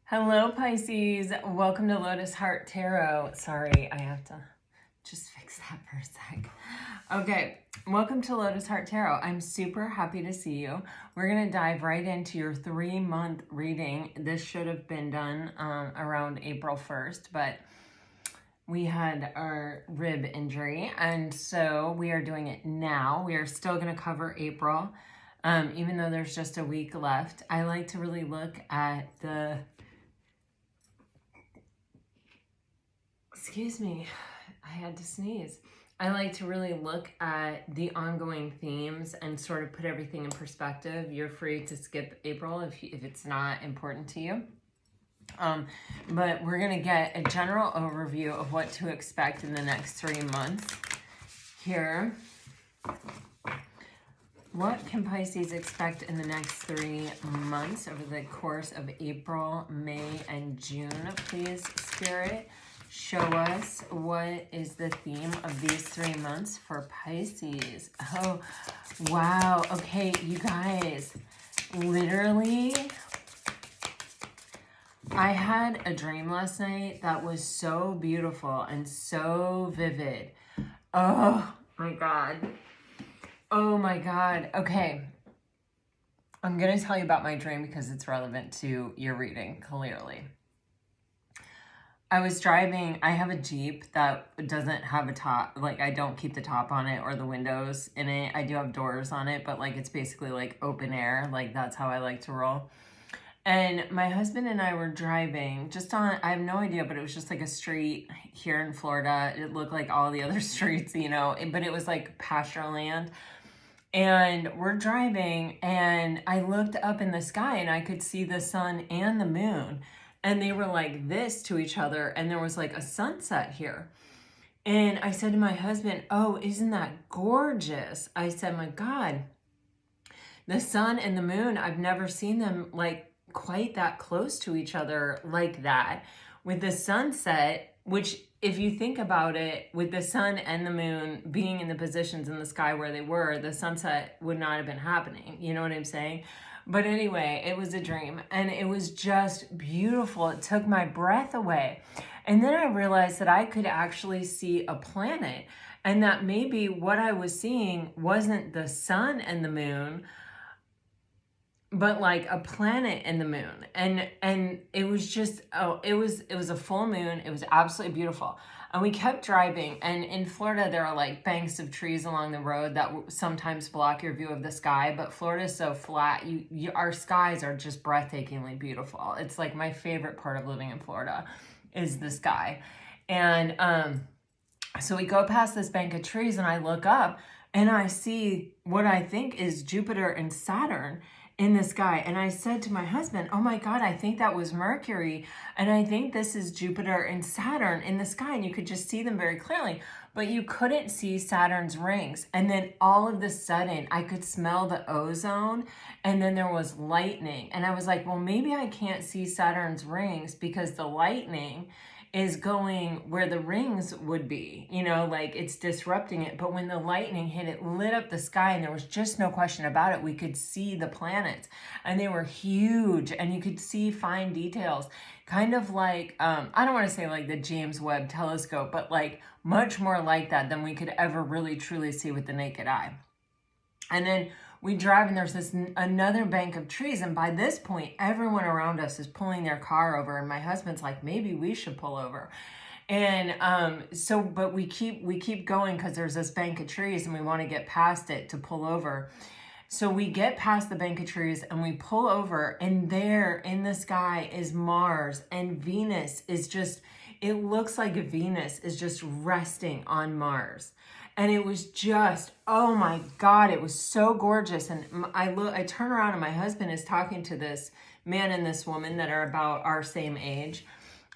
Hello, Pisces. Welcome to Lotus Heart Tarot. Sorry, I have to just fix that for a sec. Okay, welcome to Lotus Heart Tarot. I'm super happy to see you. We're going to dive right into your 3-month reading. This should have been done around April 1st, but we had our rib injury, and so we are doing it now. We are still going to cover April, even though there's just a week left. I like to really look at the... Excuse me, I had to sneeze. I like to really look at the ongoing themes and sort of put everything in perspective. You're free to skip April if it's not important to you. But we're going to get a general overview of what to expect in the next 3 months here. What can Pisces expect in the next 3 months over the course of April, May, and June? Please, Spirit, show us what is the theme of these 3 months for Pisces. Oh, wow. Okay, you guys, literally, I had a dream last night that was so beautiful and so vivid. Oh, my God. Oh, my God. Okay. I'm going to tell you about my dream because it's relevant to your reading, clearly. I was driving, I have a Jeep that doesn't have a top, like I don't keep the top on it or the windows in it. I do have doors on it, but like it's basically like open air, like that's how I like to roll. And my husband and I were driving just on, I have no idea, but it was just like a street here in Florida. It looked like all the other streets, you know, but it was like pasture land. And we're driving and I looked up in the sky and I could see the sun and the moon. And they were like this to each other. And there was like a sunset here. And I said to my husband, oh, isn't that gorgeous? I said, my God, the sun and the moon, I've never seen them like quite that close to each other like that. With the sunset, which if you think about it, with the sun and the moon being in the positions in the sky where they were, the sunset would not have been happening. You know what I'm saying? But anyway, it was a dream and it was just beautiful. It took my breath away. And then I realized that I could actually see a planet and that maybe what I was seeing wasn't the sun and the moon, but like a planet and the moon. And it was just, it was a full moon. It was absolutely beautiful. And we kept driving, and in Florida, there are like banks of trees along the road that sometimes block your view of the sky, but Florida is so flat, our skies are just breathtakingly beautiful. It's like my favorite part of living in Florida is the sky. And so we go past this bank of trees, and I look up, and I see what I think is Jupiter and Saturn in the sky. And I said to my husband, oh my God, I think that was Mercury. And I think this is Jupiter and Saturn in the sky. And you could just see them very clearly, but you couldn't see Saturn's rings. And then all of a sudden I could smell the ozone, and then there was lightning. And I was like, well, maybe I can't see Saturn's rings because the lightning is going where the rings would be, you know, like it's disrupting it. But when the lightning hit, it lit up the sky, and there was just no question about it. We could see the planets, and they were huge, and you could see fine details, kind of like, I don't want to say like the James Webb telescope, but like much more like that than we could ever really truly see with the naked eye. And then we drive, and there's another bank of trees, and by this point everyone around us is pulling their car over, and my husband's like, maybe we should pull over. And but we keep going because there's this bank of trees and we want to get past it to pull over. So we get past the bank of trees and we pull over, and there in the sky is Mars, and Venus is just, it looks like Venus is just resting on Mars. And it was just, oh my God, it was so gorgeous. And I turn around, and my husband is talking to this man and this woman that are about our same age.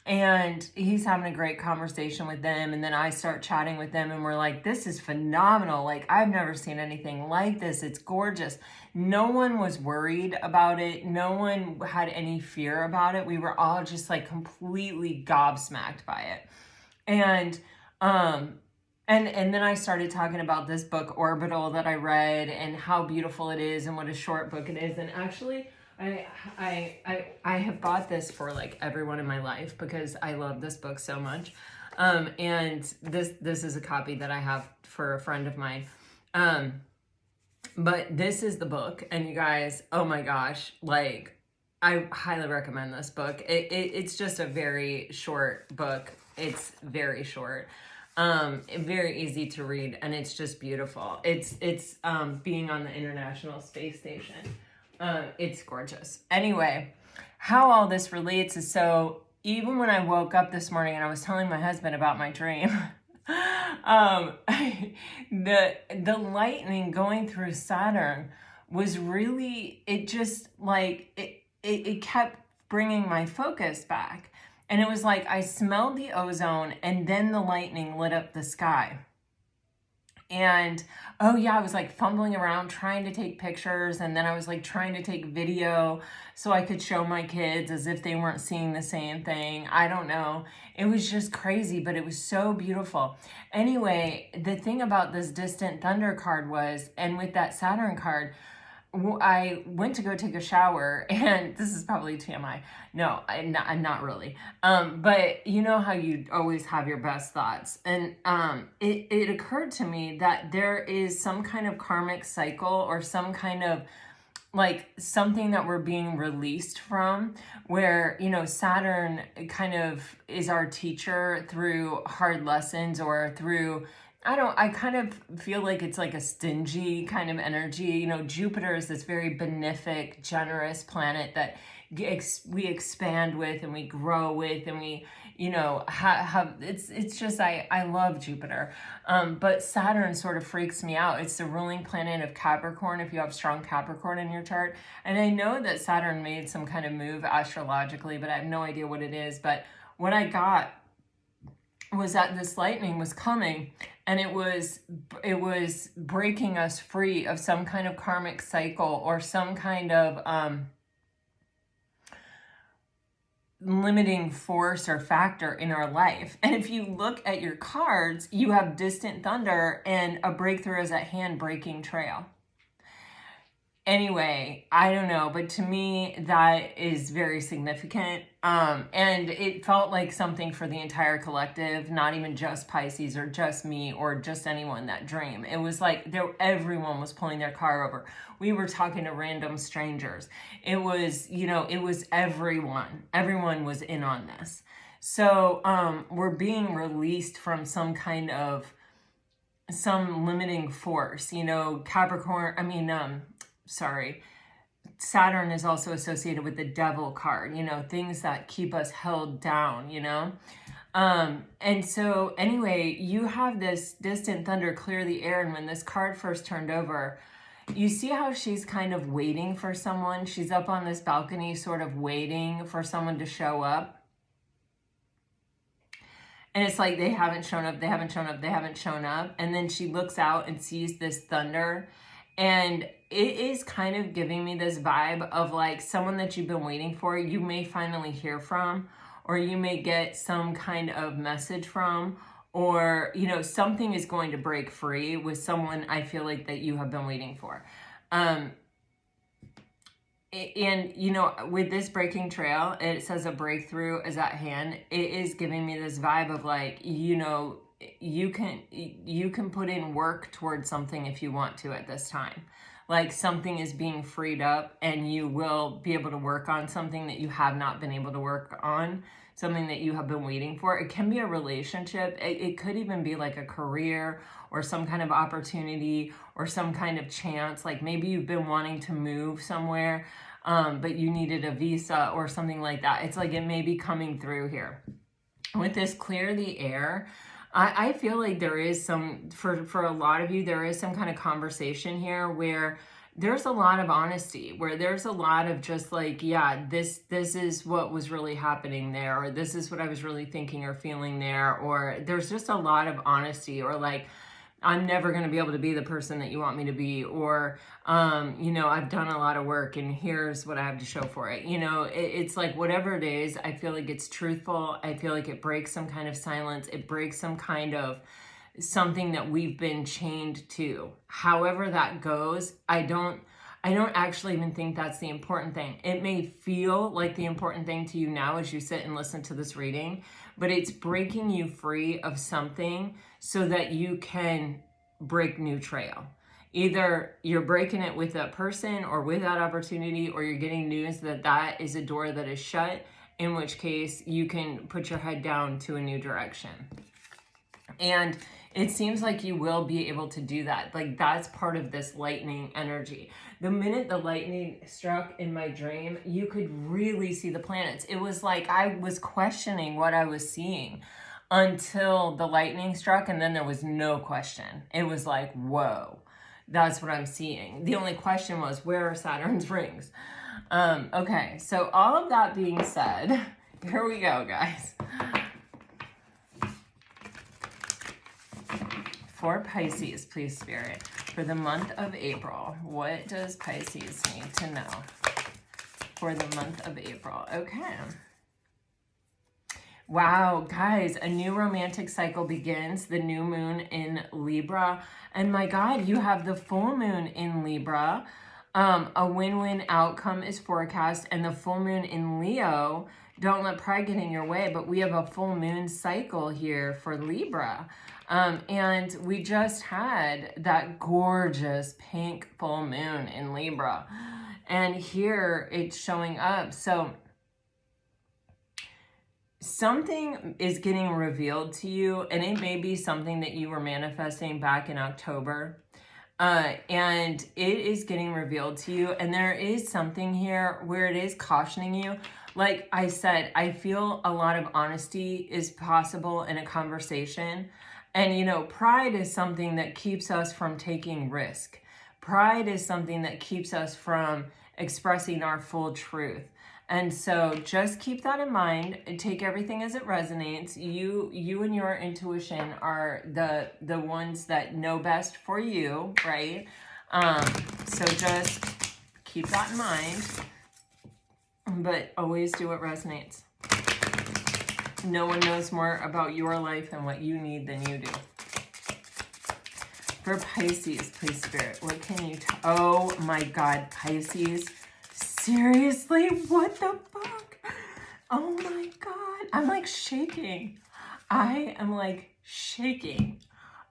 And he's having a great conversation with them. And then I start chatting with them, and we're like, this is phenomenal. Like, I've never seen anything like this. It's gorgeous. No one was worried about it. No one had any fear about it. We were all just like completely gobsmacked by it. And then I started talking about this book, Orbital, that I read, and how beautiful it is and what a short book it is. And actually, I have bought this for like everyone in my life because I love this book so much. And this is a copy that I have for a friend of mine. But this is the book, and you guys, oh my gosh, like I highly recommend this book. It's just a very short book. It's very short. Very easy to read, and it's just beautiful. It's being on the International Space Station. It's gorgeous. Anyway, how all this relates is, so even when I woke up this morning and I was telling my husband about my dream, the lightning going through Saturn was really, it just like, it kept bringing my focus back. And it was like I smelled the ozone and then the lightning lit up the sky. And oh yeah, I was like fumbling around trying to take pictures, and then I was like trying to take video so I could show my kids as if they weren't seeing the same thing. I don't know. It was just crazy, but it was so beautiful. Anyway, the thing about this distant thunder card was, and with that Saturn card, I went to go take a shower, and this is probably TMI. No, I'm not really. But you know how you always have your best thoughts. And it occurred to me that there is some kind of karmic cycle or some kind of like something that we're being released from, where, you know, Saturn kind of is our teacher through hard lessons or through, I kind of feel like it's like a stingy kind of energy. You know, Jupiter is this very benefic, generous planet that we expand with and we grow with, and we, you know, have it's just, I love Jupiter. But Saturn sort of freaks me out. It's the ruling planet of Capricorn if you have strong Capricorn in your chart. And I know that Saturn made some kind of move astrologically, but I have no idea what it is. But what I got was that this lightning was coming, and it was breaking us free of some kind of karmic cycle or some kind of limiting force or factor in our life. And if you look at your cards, you have distant thunder and a breakthrough is at hand, breaking trail. Anyway, I don't know, but to me, that is very significant. And it felt like something for the entire collective, not even just Pisces or just me or just anyone that dream. It was like everyone was pulling their car over. We were talking to random strangers. It was, you know, it was everyone. Everyone was in on this. So we're being released from some limiting force, you know, Saturn is also associated with the devil card, you know, things that keep us held down, you know. And so anyway, you have this distant thunder clear the air. And when this card first turned over, you see how she's kind of waiting for someone. She's up on this balcony, sort of waiting for someone to show up. And it's like they haven't shown up, they haven't shown up, they haven't shown up. And then she looks out and sees this thunder. And it is kind of giving me this vibe of like someone that you've been waiting for, you may finally hear from, or you may get some kind of message from, or, you know, something is going to break free with someone I feel like that you have been waiting for. And, you know, with this breaking trail, it says a breakthrough is at hand. It is giving me this vibe of like, you know, you can put in work towards something if you want to at this time. Like something is being freed up and you will be able to work on something that you have not been able to work on, something that you have been waiting for. It can be a relationship. It could even be like a career or some kind of opportunity or some kind of chance. Like maybe you've been wanting to move somewhere, but you needed a visa or something like that. It's like it may be coming through here. With this clear the air, I feel like there is some, for a lot of you, there is some kind of conversation here where there's a lot of honesty, where there's a lot of just like, yeah, this is what was really happening there, or this is what I was really thinking or feeling there, or there's just a lot of honesty, or like, I'm never going to be able to be the person that you want me to be, or, you know, I've done a lot of work and here's what I have to show for it. You know, it's like whatever it is, I feel like it's truthful. I feel like it breaks some kind of silence. It breaks some kind of something that we've been chained to. However that goes, I I don't actually even think that's the important thing. It may feel like the important thing to you now as you sit and listen to this reading, but it's breaking you free of something so that you can break new trail. Either you're breaking it with that person or with that opportunity, or you're getting news that that is a door that is shut, in which case you can put your head down to a new direction. And it seems like you will be able to do that. Like, that's part of this lightning energy. The minute the lightning struck in my dream, you could really see the planets. It was like I was questioning what I was seeing until the lightning struck, and then there was no question. It was like, whoa, that's what I'm seeing. The only question was, where are Saturn's rings? Okay, so all of that being said, here we go, guys. For Pisces, please, Spirit, for the month of April, what does Pisces need to know for the month of April? Okay. Wow, guys, a new romantic cycle begins, the new moon in Libra. And my God, you have the full moon in Libra. A win-win outcome is forecast, and the full moon in Leo. Don't let pride get in your way, but we have a full moon cycle here for Libra. And we just had that gorgeous pink full moon in Libra. And here it's showing up. So something is getting revealed to you, and it may be something that you were manifesting back in October. And it is getting revealed to you. And there is something here where it is cautioning you. Like I said, I feel a lot of honesty is possible in a conversation. And, you know, pride is something that keeps us from taking risk. Pride is something that keeps us from expressing our full truth. And so just keep that in mind and take everything as it resonates. You and your intuition are the ones that know best for you, right? So just keep that in mind, but always do what resonates. No one knows more about your life and what you need than you do. For Pisces, please, Spirit, what can you oh my God, Pisces. Seriously, what the fuck? Oh my God, I'm like shaking. I am like shaking.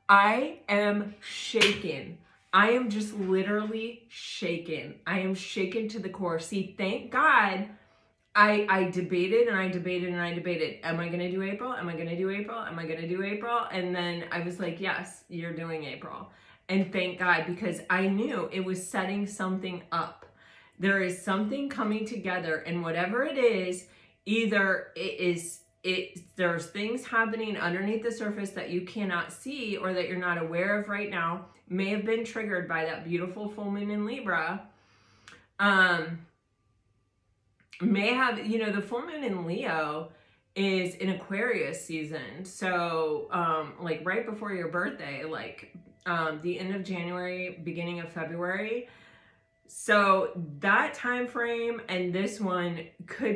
I am shaken. I am just literally shaken. I am shaken to the core. See, thank God I debated and I debated and I debated. Am I going to do April? Am I going to do April? Am I going to do April? And then I was like, yes, you're doing April. And thank God, because I knew it was setting something up. There is something coming together, and whatever it is, either there's things happening underneath the surface that you cannot see or that you're not aware of right now, may have been triggered by that beautiful full moon in Libra. May have, you know, the full moon in Leo is in Aquarius season. So, like right before your birthday, like the end of January, beginning of February. So that time frame and this one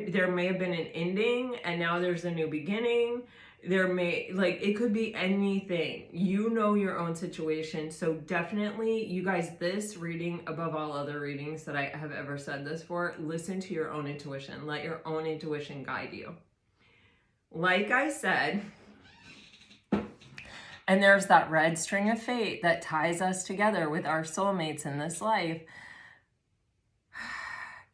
there may have been an ending and now there's a new beginning. It could be anything. You know your own situation. So definitely, you guys, this reading, above all other readings that I have ever said this for, listen to your own intuition. Let your own intuition guide you. Like I said, and there's that red string of fate that ties us together with our soulmates in this life.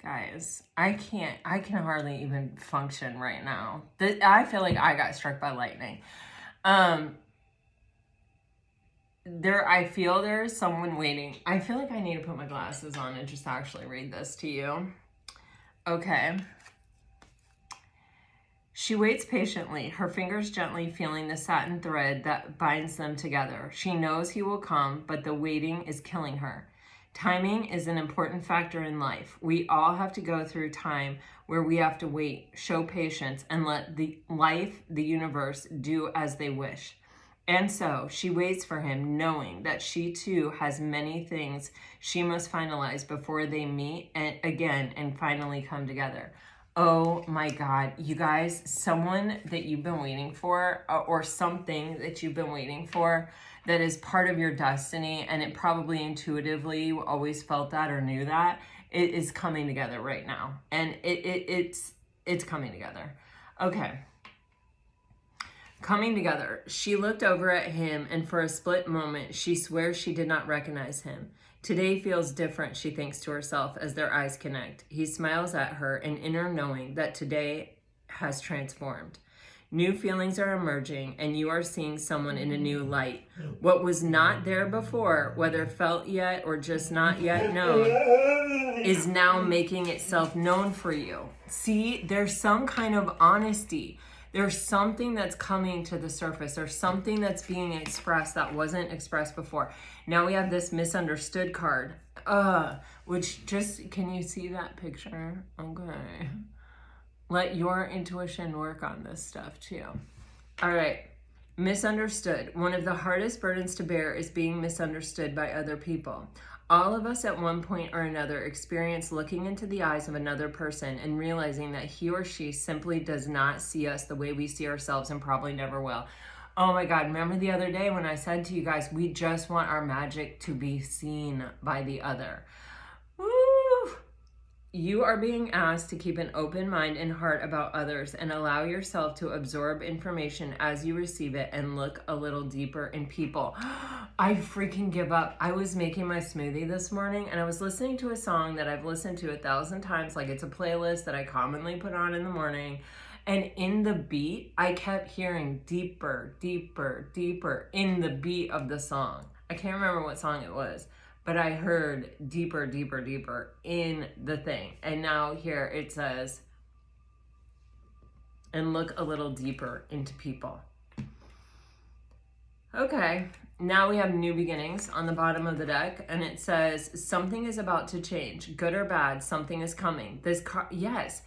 Guys, I can hardly even function right now. I feel like I got struck by lightning. I feel there is someone waiting. I feel like I need to put my glasses on and just actually read this to you. Okay. She waits patiently, her fingers gently feeling the satin thread that binds them together. She knows he will come, but the waiting is killing her. Timing is an important factor in life. We all have to go through time where we have to wait, show patience, and let the universe do as they wish. And so she waits for him, knowing that she too has many things she must finalize before they meet again and finally come together. Oh my God, you guys, someone that you've been waiting for, or something that you've been waiting for, that is part of your destiny, and it probably intuitively always felt that or knew that, it is coming together right now. And it's coming together. Okay. Coming together. She looked over at him, and for a split moment, she swears she did not recognize him. Today feels different, she thinks to herself as their eyes connect. He smiles at her, an inner knowing that today has transformed. New feelings are emerging, and you are seeing someone in a new light. What was not there before, whether felt yet or just not yet known, is now making itself known for you. See, there's some kind of honesty. There's something that's coming to the surface. There's something that's being expressed that wasn't expressed before. Now we have this misunderstood card, which just, can you see that picture? Okay. Let your intuition work on this stuff too. All right. Misunderstood. One of the hardest burdens to bear is being misunderstood by other people. All of us at one point or another experience looking into the eyes of another person and realizing that he or she simply does not see us the way we see ourselves and probably never will. Oh my God, remember the other day when I said to you guys, we just want our magic to be seen by the other. Woo! You are being asked to keep an open mind and heart about others and allow yourself to absorb information as you receive it and look a little deeper in people. I freaking give up. I was making my smoothie this morning and I was listening to a song that I've listened to 1,000 times. Like, it's a playlist that I commonly put on in the morning. And in the beat, I kept hearing deeper, deeper, deeper in the beat of the song. I can't remember what song it was, but I heard deeper, deeper, deeper in the thing. And now here it says, and look a little deeper into people. Okay, now we have new beginnings on the bottom of the deck, and it says something is about to change, good or bad, something is coming. This card, yes,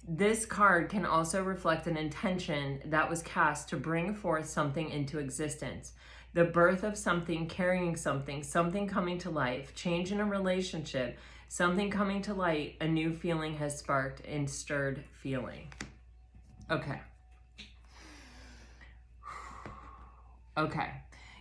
this card can also reflect an intention that was cast to bring forth something into existence. The birth of something, carrying something, something coming to life, change in a relationship, something coming to light, a new feeling has sparked and stirred feeling. Okay. Okay.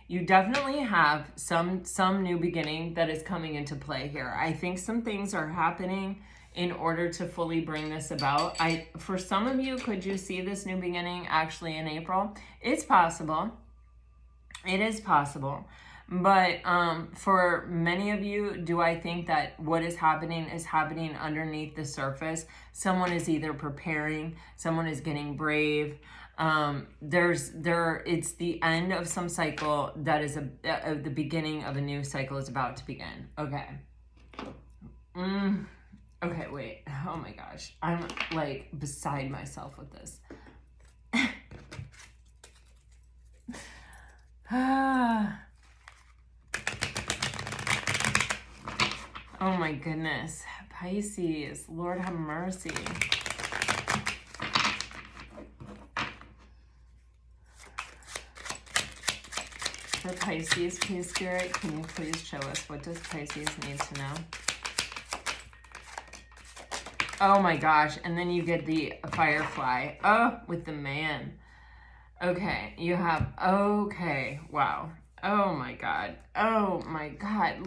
You definitely have some new beginning that is coming into play here. I think some things are happening in order to fully bring this about. For some of you, could you see this new beginning actually in April? It's possible. It is possible. But for many of you, do I think that what is happening underneath the surface? Someone is either preparing, someone is getting brave. It's the end of some cycle that is the beginning of a new cycle is about to begin. Okay. Okay, wait. Oh my gosh. I'm like beside myself with this. Oh my goodness. Pisces, Lord have mercy. For Pisces, please, Spirit, can you please show us what does Pisces need to know? Oh my gosh, and then you get the Firefly. Oh, with the Man. Okay, you have, okay, wow. Oh my God,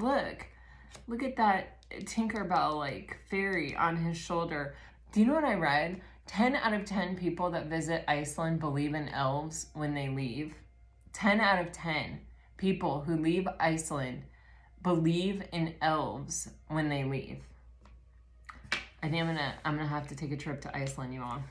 look at that Tinkerbell like fairy on his shoulder. Do you know what I read? 10 out of 10 people that visit Iceland believe in elves when they leave. 10 out of 10 people who leave Iceland believe in elves when they leave. I think I'm gonna have to take a trip to Iceland, you all.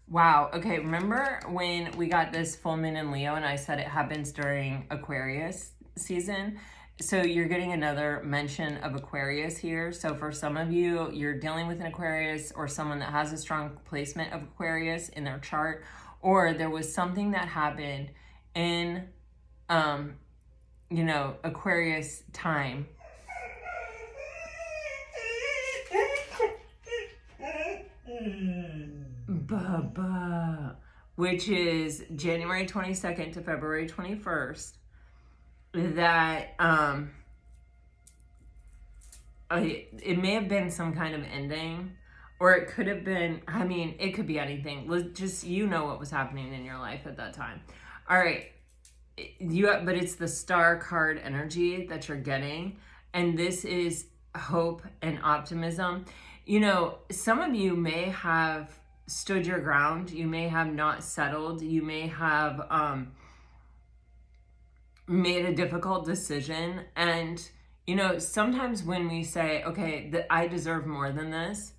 Wow. Okay. Remember when we got this full moon in Leo and I said it happens during Aquarius season? So you're getting another mention of Aquarius here. So for some of you, you're dealing with an Aquarius or someone that has a strong placement of Aquarius in their chart, or there was something that happened in, Aquarius time. Which is January 22nd to February 21st, that it may have been some kind of ending, or it could have been, I mean, it could be anything. Just, you know what was happening in your life at that time. All right. But it's the star card energy that you're getting. And this is hope and optimism. You know, some of you may have stood your ground. You may have not settled. You may have made a difficult decision. And, you know, sometimes when we say, okay, I deserve more than this,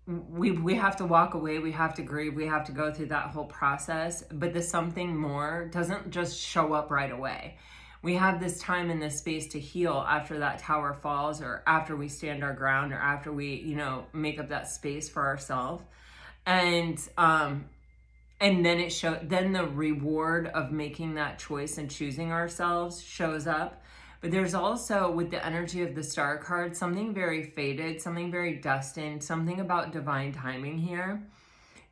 we have to walk away, we have to grieve, we have to go through that whole process. But the something more doesn't just show up right away. We have this time and this space to heal after that tower falls, or after we stand our ground, or after we, you know, make up that space for ourselves. And then then the reward of making that choice and choosing ourselves shows up. But there's also, with the energy of the star card, something very fated, something very destined, something about divine timing here.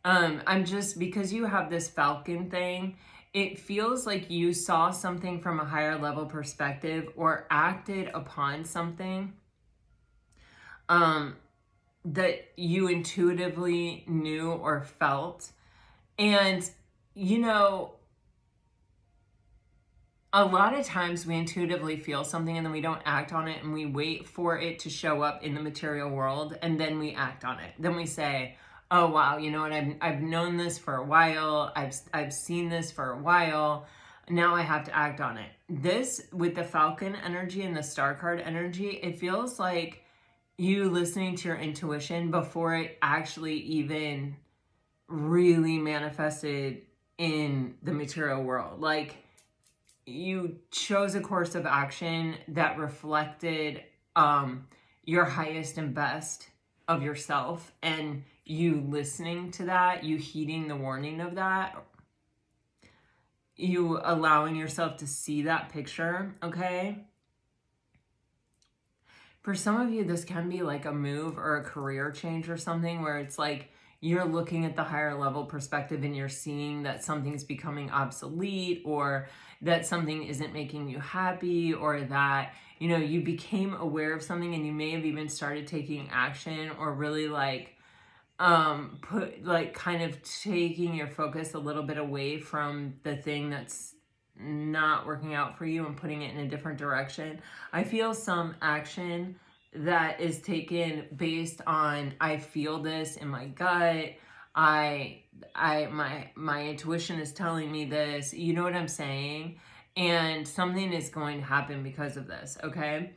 I'm just, because you have this Falcon thing, it feels like you saw something from a higher level perspective, or acted upon something that you intuitively knew or felt. And, you know, a lot of times we intuitively feel something and then we don't act on it, and we wait for it to show up in the material world, and then we act on it. Then we say, oh wow, you know what, I've known this for a while, I've seen this for a while, now I have to act on it. This, with the Falcon energy and the star card energy, it feels like you listening to your intuition before it actually even really manifested in the material world. Like, you chose a course of action that reflected your highest and best of yourself, and you listening to that, you heeding the warning of that, you allowing yourself to see that picture, okay? For some of you, this can be like a move or a career change or something, where it's like you're looking at the higher level perspective and you're seeing that something's becoming obsolete, or that something isn't making you happy, or that, you know, you became aware of something and you may have even started taking action, or really like kind of taking your focus a little bit away from the thing that's not working out for you and putting it in a different direction. I feel some action that is taken based on, I feel this in my gut, my intuition is telling me this, you know what I'm saying? And something is going to happen because of this, okay?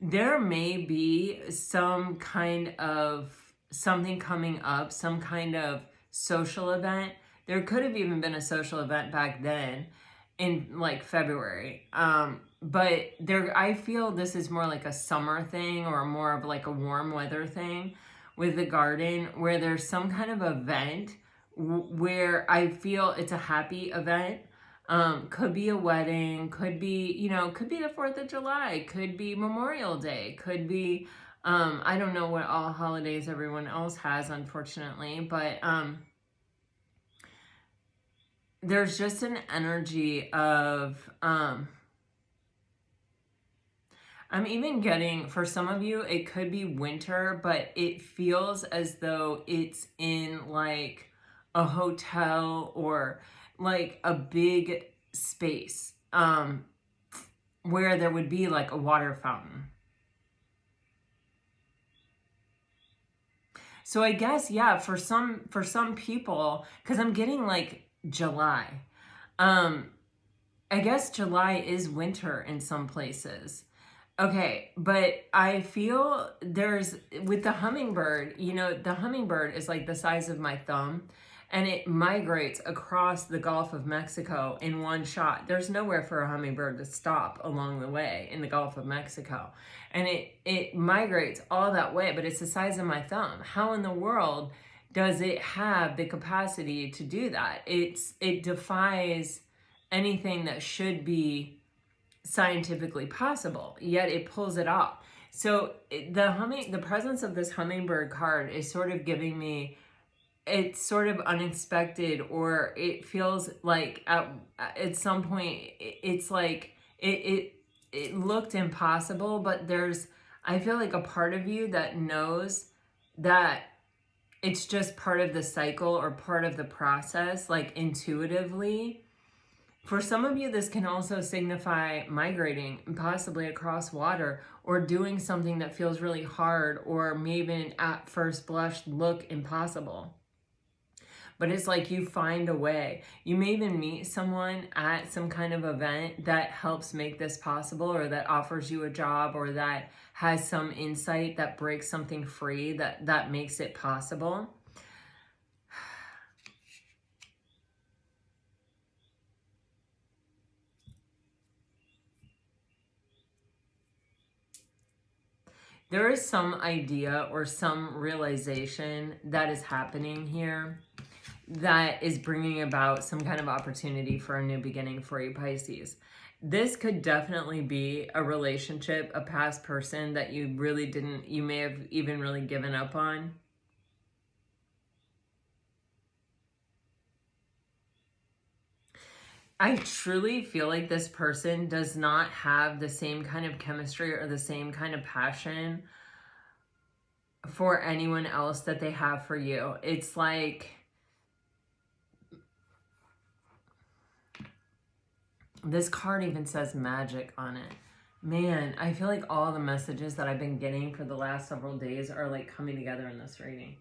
There may be some kind of something coming up, some kind of social event. There could have even been a social event back then in like February. But I feel this is more like a summer thing, or more of like a warm weather thing with the garden, where there's some kind of event where I feel it's a happy event. Could be a wedding, could be, you know, could be the 4th of July, could be Memorial Day, could be, I don't know what all holidays everyone else has, unfortunately, but there's just an energy of, I'm even getting, for some of you, it could be winter, but it feels as though it's in like a hotel, or like a big space, where there would be like a water fountain. So I guess, yeah, for some people, because I'm getting like July, I guess July is winter in some places. Okay, but I feel there's, with the hummingbird, you know, the hummingbird is like the size of my thumb, and it migrates across the Gulf of Mexico in one shot. There's nowhere for a hummingbird to stop along the way in the Gulf of Mexico. And it migrates all that way, but it's the size of my thumb. How in the world does it have the capacity to do that? It defies anything that should be scientifically possible, yet it pulls it off. So the presence of this hummingbird card is sort of giving me, it's sort of unexpected, or it feels like at some point it's like it looked impossible, but there's, I feel like a part of you that knows that it's just part of the cycle or part of the process, like intuitively. For some of you, this can also signify migrating, possibly across water, or doing something that feels really hard or maybe at first blush look impossible. But it's like you find a way. You may even meet someone at some kind of event that helps make this possible, or that offers you a job, or that has some insight that breaks something free that makes it possible. There is some idea or some realization that is happening here that is bringing about some kind of opportunity for a new beginning for you, Pisces. This could definitely be a relationship, a past person that you may have even really given up on. I truly feel like this person does not have the same kind of chemistry or the same kind of passion for anyone else that they have for you. It's like this card even says magic on it. Man, I feel like all the messages that I've been getting for the last several days are like coming together in this reading.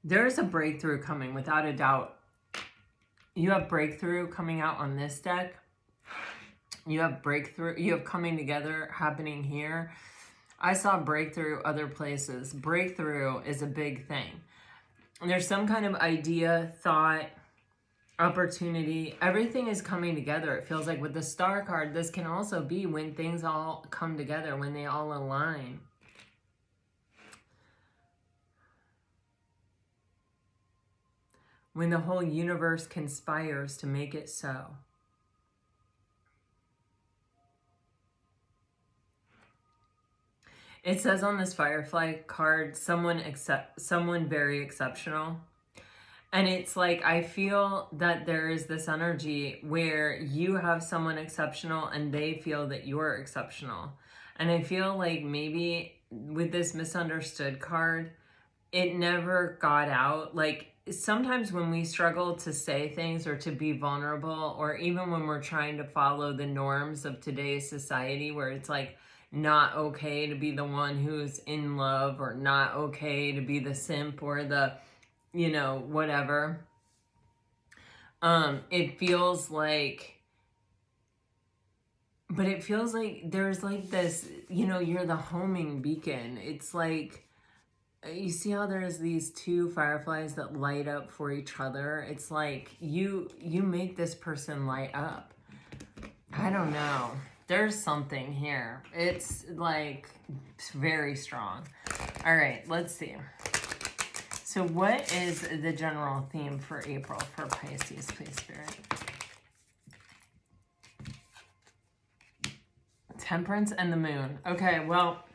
There is a breakthrough coming, without a doubt. You have breakthrough coming out on this deck. You have breakthrough, you have coming together happening here. I saw breakthrough other places. Breakthrough is a big thing. There's some kind of idea, thought, opportunity. Everything is coming together. It feels like with the Star card, this can also be when things all come together, when they all align. When the whole universe conspires to make it so. It says on this Firefly card, someone very exceptional. And it's like, I feel that there is this energy where you have someone exceptional and they feel that you're exceptional. And I feel like maybe with this misunderstood card, it never got out. Like sometimes when we struggle to say things or to be vulnerable, or even when we're trying to follow the norms of today's society, where it's like not okay to be the one who's in love, or not okay to be the simp or the, you know, whatever. It feels like, but it feels like there's like this, you know, you're the homing beacon. It's like, you see how there's these two fireflies that light up for each other? It's like you make this person light up. I don't know. There's something here. It's like very strong. All right, let's see. So what is the general theme for April for Pisces, please, Spirit? Temperance and the moon. Okay, well,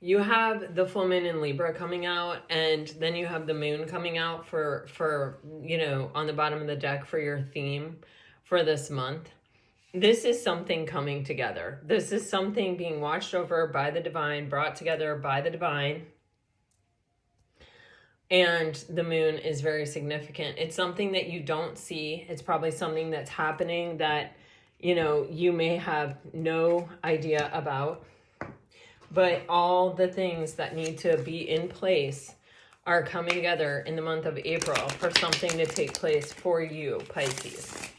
you have the full moon in Libra coming out, and then you have the moon coming out for you know, on the bottom of the deck for your theme for this month. This is something coming together. This is something being watched over by the divine, brought together by the divine. And the moon is very significant. It's something that you don't see. It's probably something that's happening that, you know, you may have no idea about. But all the things that need to be in place are coming together in the month of April for something to take place for you, Pisces.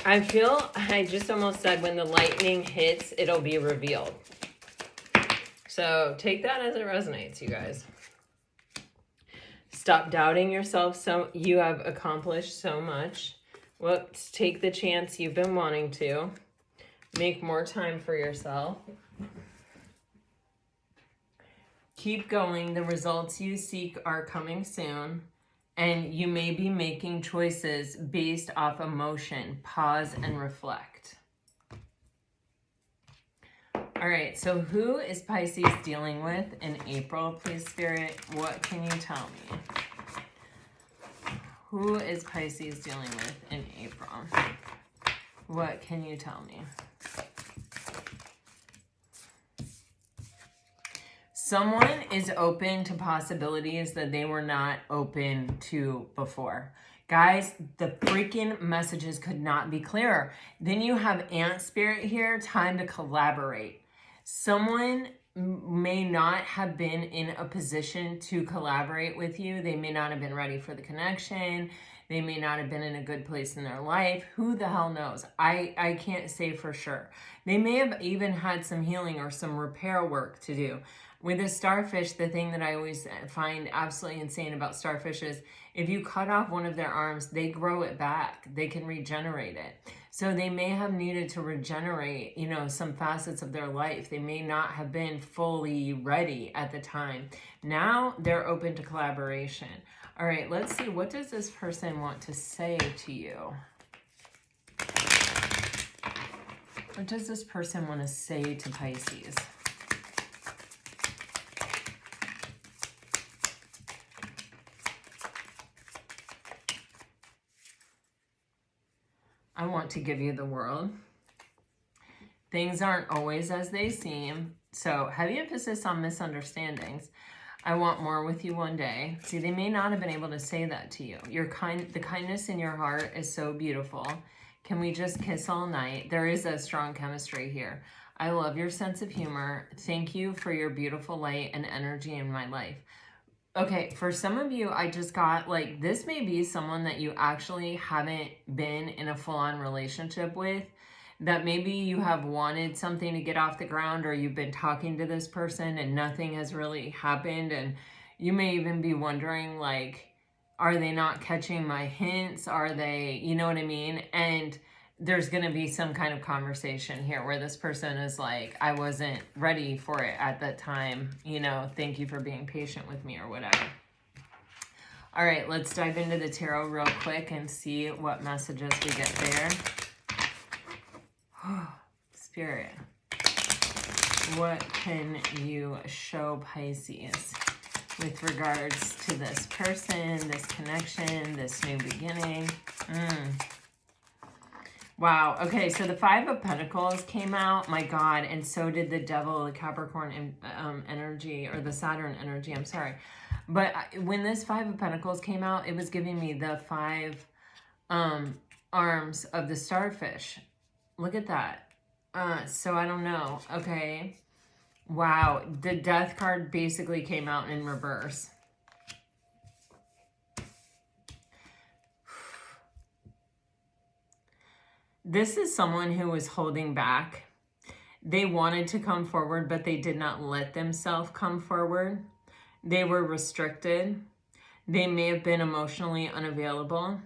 I feel, I just almost said when the lightning hits, it'll be revealed. So take that as it resonates, you guys. Stop doubting yourself. So you have accomplished so much. Let's take the chance you've been wanting to. Make more time for yourself. Keep going. The results you seek are coming soon. And you may be making choices based off emotion. Pause and reflect. All right, so who is Pisces dealing with in April, please, Spirit? What can you tell me? Who is Pisces dealing with in April? What can you tell me? Someone is open to possibilities that they were not open to before. Guys, the freaking messages could not be clearer. Then you have Ant Spirit here, time to collaborate. Someone may not have been in a position to collaborate with you. They may not have been ready for the connection. They may not have been in a good place in their life. Who the hell knows? I can't say for sure. They may have even had some healing or some repair work to do. With a starfish, the thing that I always find absolutely insane about starfish is if you cut off one of their arms, they grow it back. They can regenerate it. So they may have needed to regenerate, you know, some facets of their life. They may not have been fully ready at the time. Now they're open to collaboration. All right, let's see. What does this person want to say to you? What does this person want to say to Pisces? I want to give you the world. Things aren't always as they seem. So heavy emphasis on misunderstandings. I want more with you one day. See, they may not have been able to say that to you. The kindness in your heart is so beautiful. Can we just kiss all night? There is a strong chemistry here. I love your sense of humor. Thank you for your beautiful light and energy in my life. Okay, for some of you, I just got, like, this may be someone that you actually haven't been in a full-on relationship with, that maybe you have wanted something to get off the ground, or you've been talking to this person and nothing has really happened, and you may even be wondering, like, are they not catching my hints? Are they, you know what I mean? And there's going to be some kind of conversation here where this person is like, I wasn't ready for it at that time. You know, thank you for being patient with me or whatever. All right, let's dive into the tarot real quick and see what messages we get there. Spirit, what can you show Pisces with regards to this person, this connection, this new beginning? Wow. Okay, so the Five of Pentacles came out. My God. And so did the Devil, the Capricorn energy, or the Saturn energy. I'm sorry. But when this Five of Pentacles came out, it was giving me the 5 arms of the starfish. Look at that. So I don't know. Okay. Wow. The Death card basically came out in reverse. This is someone who was holding back. They wanted to come forward, but they did not let themselves come forward. They were restricted. They may have been emotionally unavailable.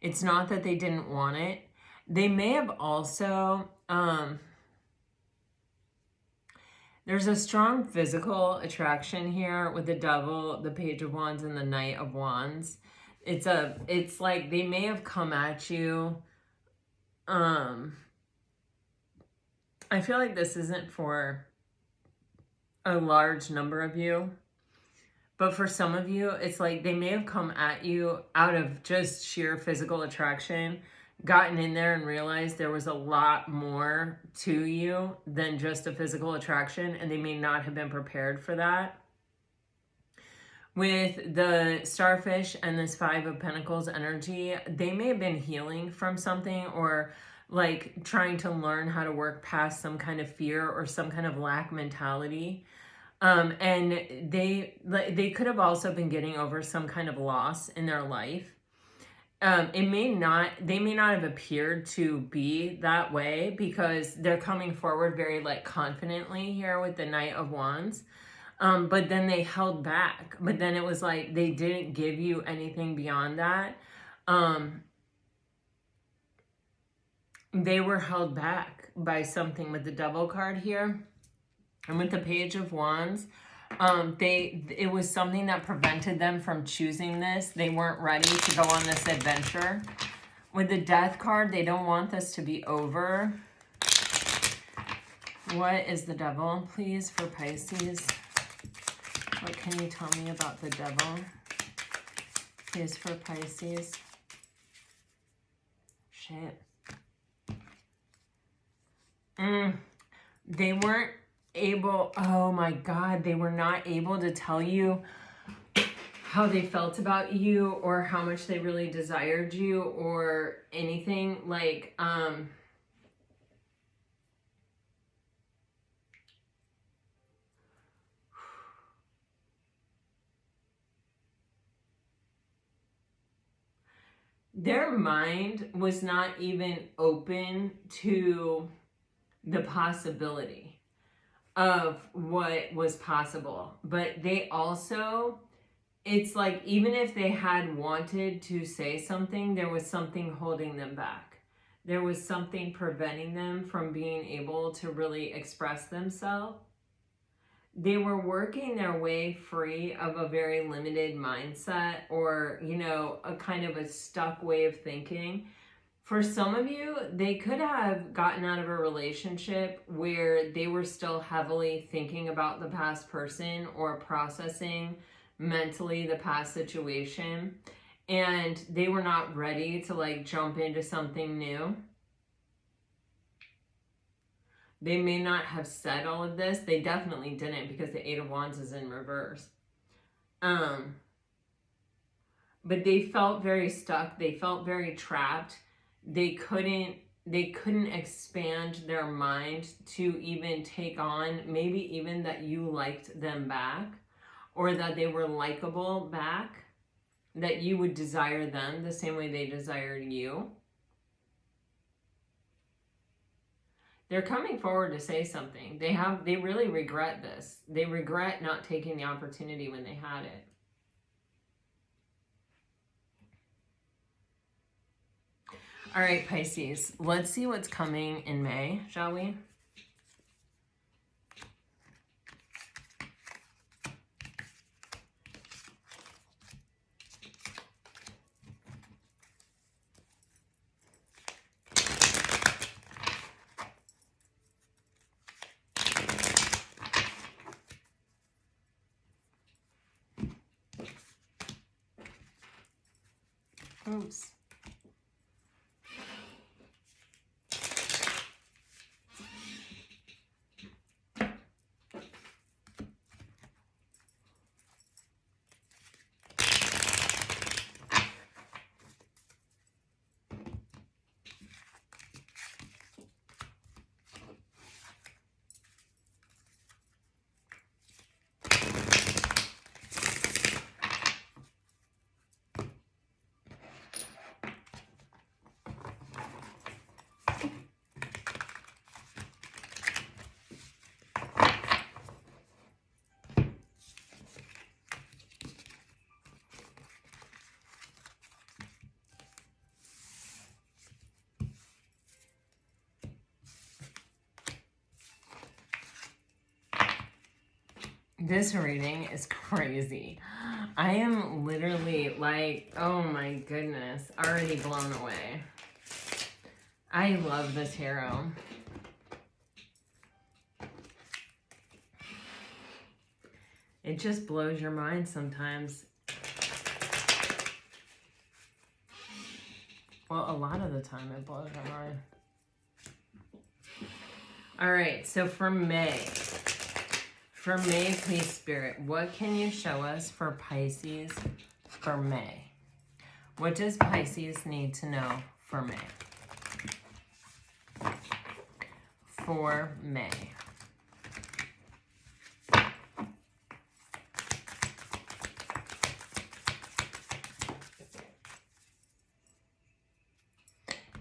It's not that they didn't want it. They may have also, there's a strong physical attraction here with the Devil, the Page of Wands, and the Knight of Wands. It's like they may have come at you. I feel like this isn't for a large number of you, but for some of you, it's like they may have come at you out of just sheer physical attraction, gotten in there and realized there was a lot more to you than just a physical attraction, and they may not have been prepared for that. With the starfish and this Five of Pentacles energy, they may have been healing from something, or like trying to learn how to work past some kind of fear or some kind of lack mentality. And they could have also been getting over some kind of loss in their life. They may not have appeared to be that way because they're coming forward very like confidently here with the Knight of Wands. But then they held back. But then it was like they didn't give you anything beyond that. They were held back by something with the Devil card here. And with the Page of Wands, It was something that prevented them from choosing this. They weren't ready to go on this adventure. With the Death card, they don't want this to be over. What is the Devil, please, for Pisces? What can you tell me about the Devil, please, for Pisces? Shit. They weren't able, oh my God, they were not able to tell you how they felt about you or how much they really desired you or anything. Like, their mind was not even open to the possibility of what was possible. But they also, it's like, even if they had wanted to say something, there was something holding them back. There was something preventing them from being able to really express themselves. They were working their way free of a very limited mindset or, you know, a kind of a stuck way of thinking. For some of you, they could have gotten out of a relationship where they were still heavily thinking about the past person or processing mentally the past situation, and they were not ready to like jump into something new. They may not have said all of this. They definitely didn't, because the Eight of Wands is in reverse. But they felt very stuck. They felt very trapped. They couldn't expand their mind to even take on maybe even that you liked them back, or that they were likable back, that you would desire them the same way they desired you. They're coming forward to say something. They really regret this. They regret not taking the opportunity when they had it. All right, Pisces, let's see what's coming in May, shall we? Oops. This reading is crazy. I am literally like, oh my goodness, already blown away. I love this tarot. It just blows your mind sometimes. Well, a lot of the time it blows your mind. All right, so for May, please, Spirit, what can you show us for Pisces for May? What does Pisces need to know for May? For May.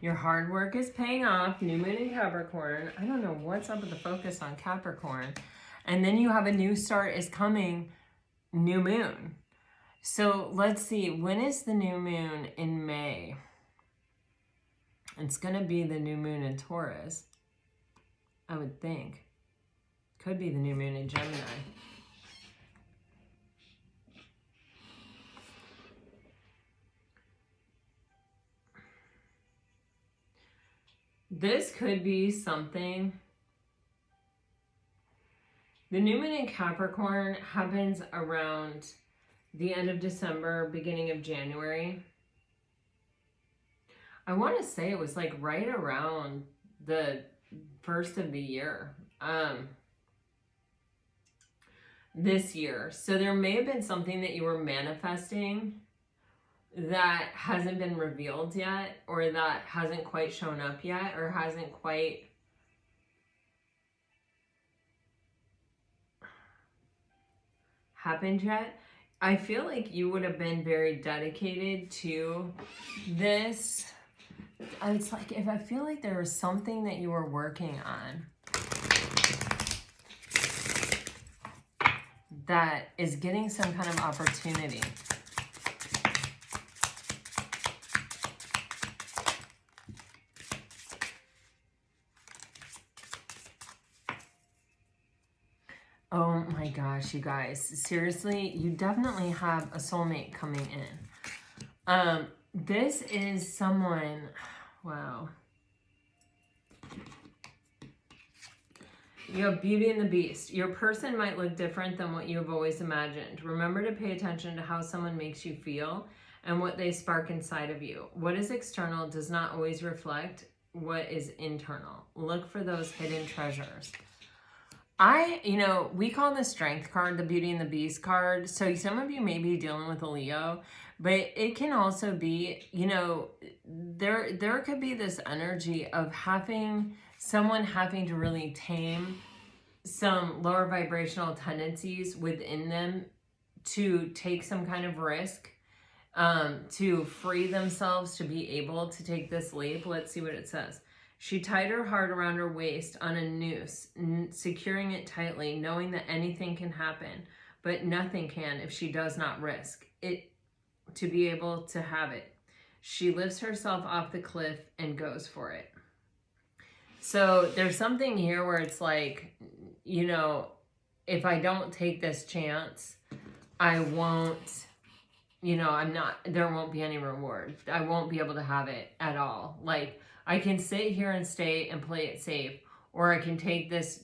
Your hard work is paying off. New moon in Capricorn. I don't know what's up with the focus on Capricorn. And then you have a new start is coming, new moon. So let's see, when is the new moon in May? It's going to be the new moon in Taurus, I would think. Could be the new moon in Gemini. this could be something. The new moon in Capricorn happens around the end of December, beginning of January. I want to say it was like right around the first of the year. This year. So there may have been something that you were manifesting that hasn't been revealed yet, or that hasn't quite shown up yet, or hasn't quite happened yet. I feel like you would have been very dedicated to this. It's like, if I feel like there was something that you were working on that is getting some kind of opportunity. Oh my gosh, you guys. Seriously, you definitely have a soulmate coming in. This is someone, wow. You have Beauty and the Beast. Your person might look different than what you have always imagined. Remember to pay attention to how someone makes you feel and what they spark inside of you. What is external does not always reflect what is internal. Look for those hidden treasures. We call the Strength card the Beauty and the Beast card. So some of you may be dealing with a Leo, but it can also be, there could be this energy of someone having to really tame some lower vibrational tendencies within them to take some kind of risk, to free themselves to be able to take this leap. Let's see what it says. She tied her heart around her waist on a noose, securing it tightly, knowing that anything can happen, but nothing can if she does not risk it to be able to have it. She lifts herself off the cliff and goes for it. So there's something here where it's like, if I don't take this chance, I won't, there won't be any reward. I won't be able to have it at all. Like, I can sit here and stay and play it safe, or I can take this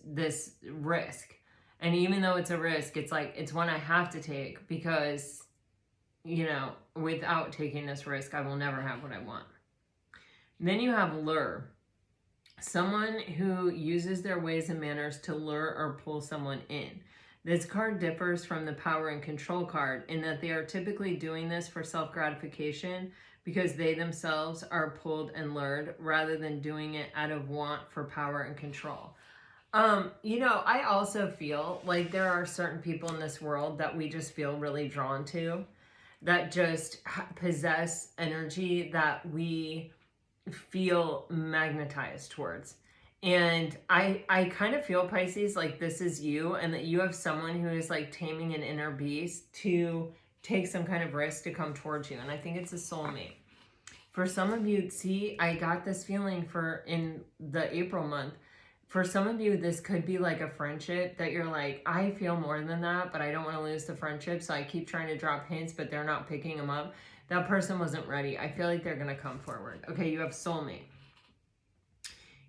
risk. And even though it's a risk, it's like, it's one I have to take because, without taking this risk, I will never have what I want. Then you have lure. Someone who uses their ways and manners to lure or pull someone in. This card differs from the power and control card in that they are typically doing this for self-gratification because they themselves are pulled and lured rather than doing it out of want for power and control. I also feel like there are certain people in this world that we just feel really drawn to, that just possess energy that we feel magnetized towards. And I kind of feel, Pisces, like this is you, and that you have someone who is like taming an inner beast to take some kind of risk to come towards you. And I think it's a soulmate. For some of you, see, I got this feeling in the April month. For some of you, this could be like a friendship that you're like, I feel more than that, but I don't want to lose the friendship. So I keep trying to drop hints, but they're not picking them up. That person wasn't ready. I feel like they're going to come forward. Okay, you have soulmate.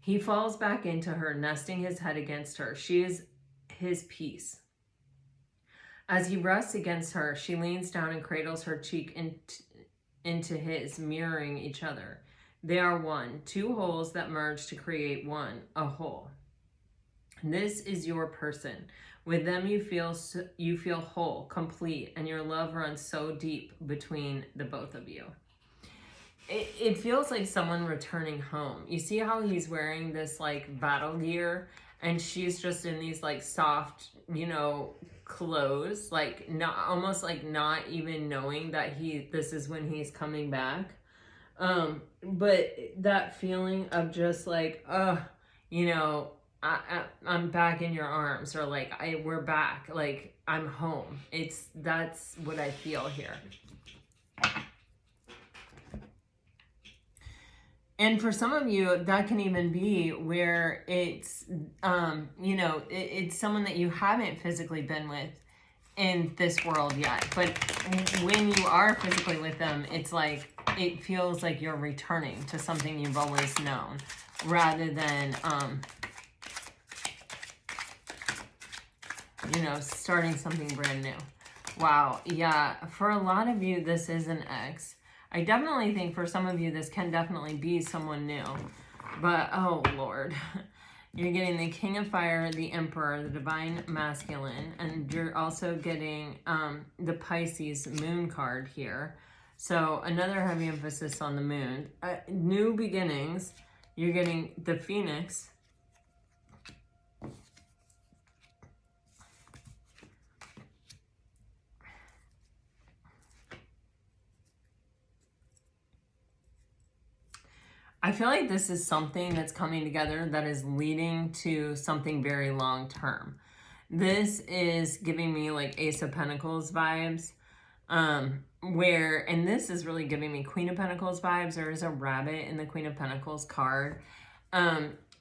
He falls back into her, nesting his head against her. She is his peace. As he rests against her, she leans down and cradles her cheek into his, mirroring each other. They are one, two wholes that merge to create one, a whole. This is your person. With them, you feel whole, complete, and your love runs so deep between the both of you. It feels like someone returning home. You see how he's wearing this like battle gear, and she's just in these like soft, clothes, like almost like not even knowing that this is when he's coming back. But that feeling of just like, I'm back in your arms, or like we're back, like I'm home. That's what I feel here. And for some of you, that can even be where it's, it's someone that you haven't physically been with in this world yet. But when you are physically with them, it's like it feels like you're returning to something you've always known rather than, you know, starting something brand new. Wow. Yeah. For a lot of you, this is an ex. I definitely think for some of you, this can definitely be someone new. But, oh, Lord. You're getting the King of Fire, the Emperor, the Divine Masculine, and you're also getting the Pisces Moon card here. So another heavy emphasis on the moon. New beginnings. You're getting the Phoenix. I feel like this is something that's coming together that is leading to something very long term. This is giving me like Ace of Pentacles vibes, and this is really giving me Queen of Pentacles vibes. There is a rabbit in the Queen of Pentacles card.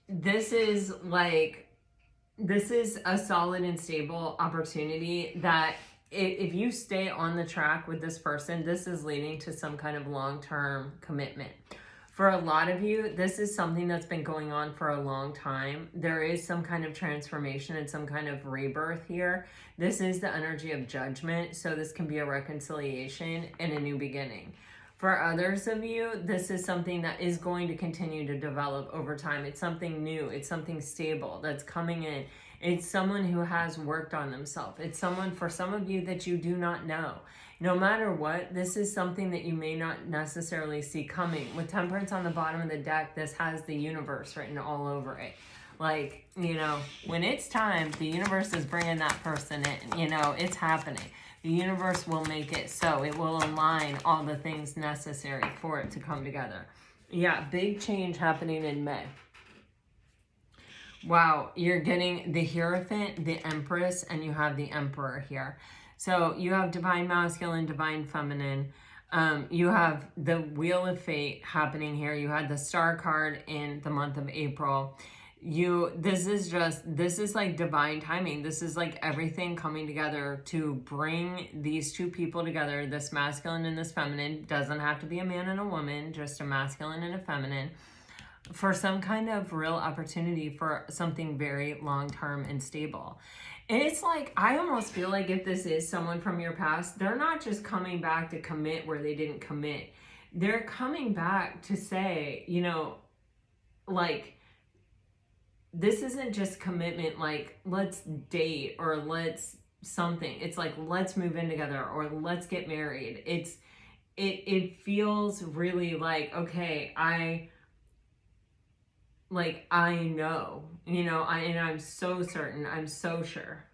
This is a solid and stable opportunity that if you stay on the track with this person, this is leading to some kind of long-term commitment. For a lot of you, this is something that's been going on for a long time. There is some kind of transformation and some kind of rebirth here. This is the energy of judgment, so this can be a reconciliation and a new beginning. For others of you, this is something that is going to continue to develop over time. It's something new. It's something stable that's coming in. It's someone who has worked on themselves. It's someone, for some of you, that you do not know. No matter what, this is something that you may not necessarily see coming. With Temperance on the bottom of the deck, this has the universe written all over it. Like, you know, when it's time, the universe is bringing that person in. You know, it's happening. The universe will make it so. It will align all the things necessary for it to come together. Yeah, big change happening in May. Wow, you're getting the Hierophant, the Empress, and you have the Emperor here. So you have Divine Masculine, Divine Feminine. You have the Wheel of Fate happening here. You had the Star card in the month of April. This is like divine timing. This is like everything coming together to bring these two people together, this masculine and this feminine. Doesn't have to be a man and a woman, just a masculine and a feminine, for some kind of real opportunity for something very long-term and stable. And it's like, I almost feel like if this is someone from your past, they're not just coming back to commit where they didn't commit. They're coming back to say, you know, like, this isn't just commitment, like, let's date or let's something. It's like, let's move in together or let's get married. It feels really like, okay, I know, you know, and I'm so certain, I'm so sure.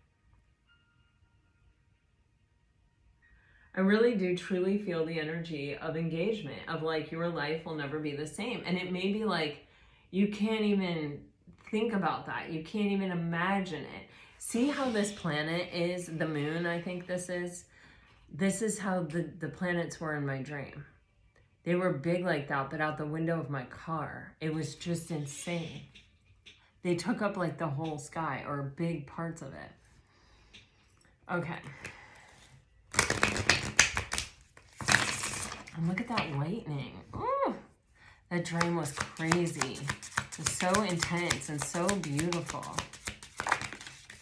I really do truly feel the energy of engagement, of like, your life will never be the same. And it may be like, you can't even think about that. You can't even imagine it. See how this planet is, the moon, I think this is how the planets were in my dream. They were big like that, but out the window of my car. It was just insane. They took up like the whole sky or big parts of it. Okay. And look at that lightning. Ooh, that dream was crazy. It was so intense and so beautiful.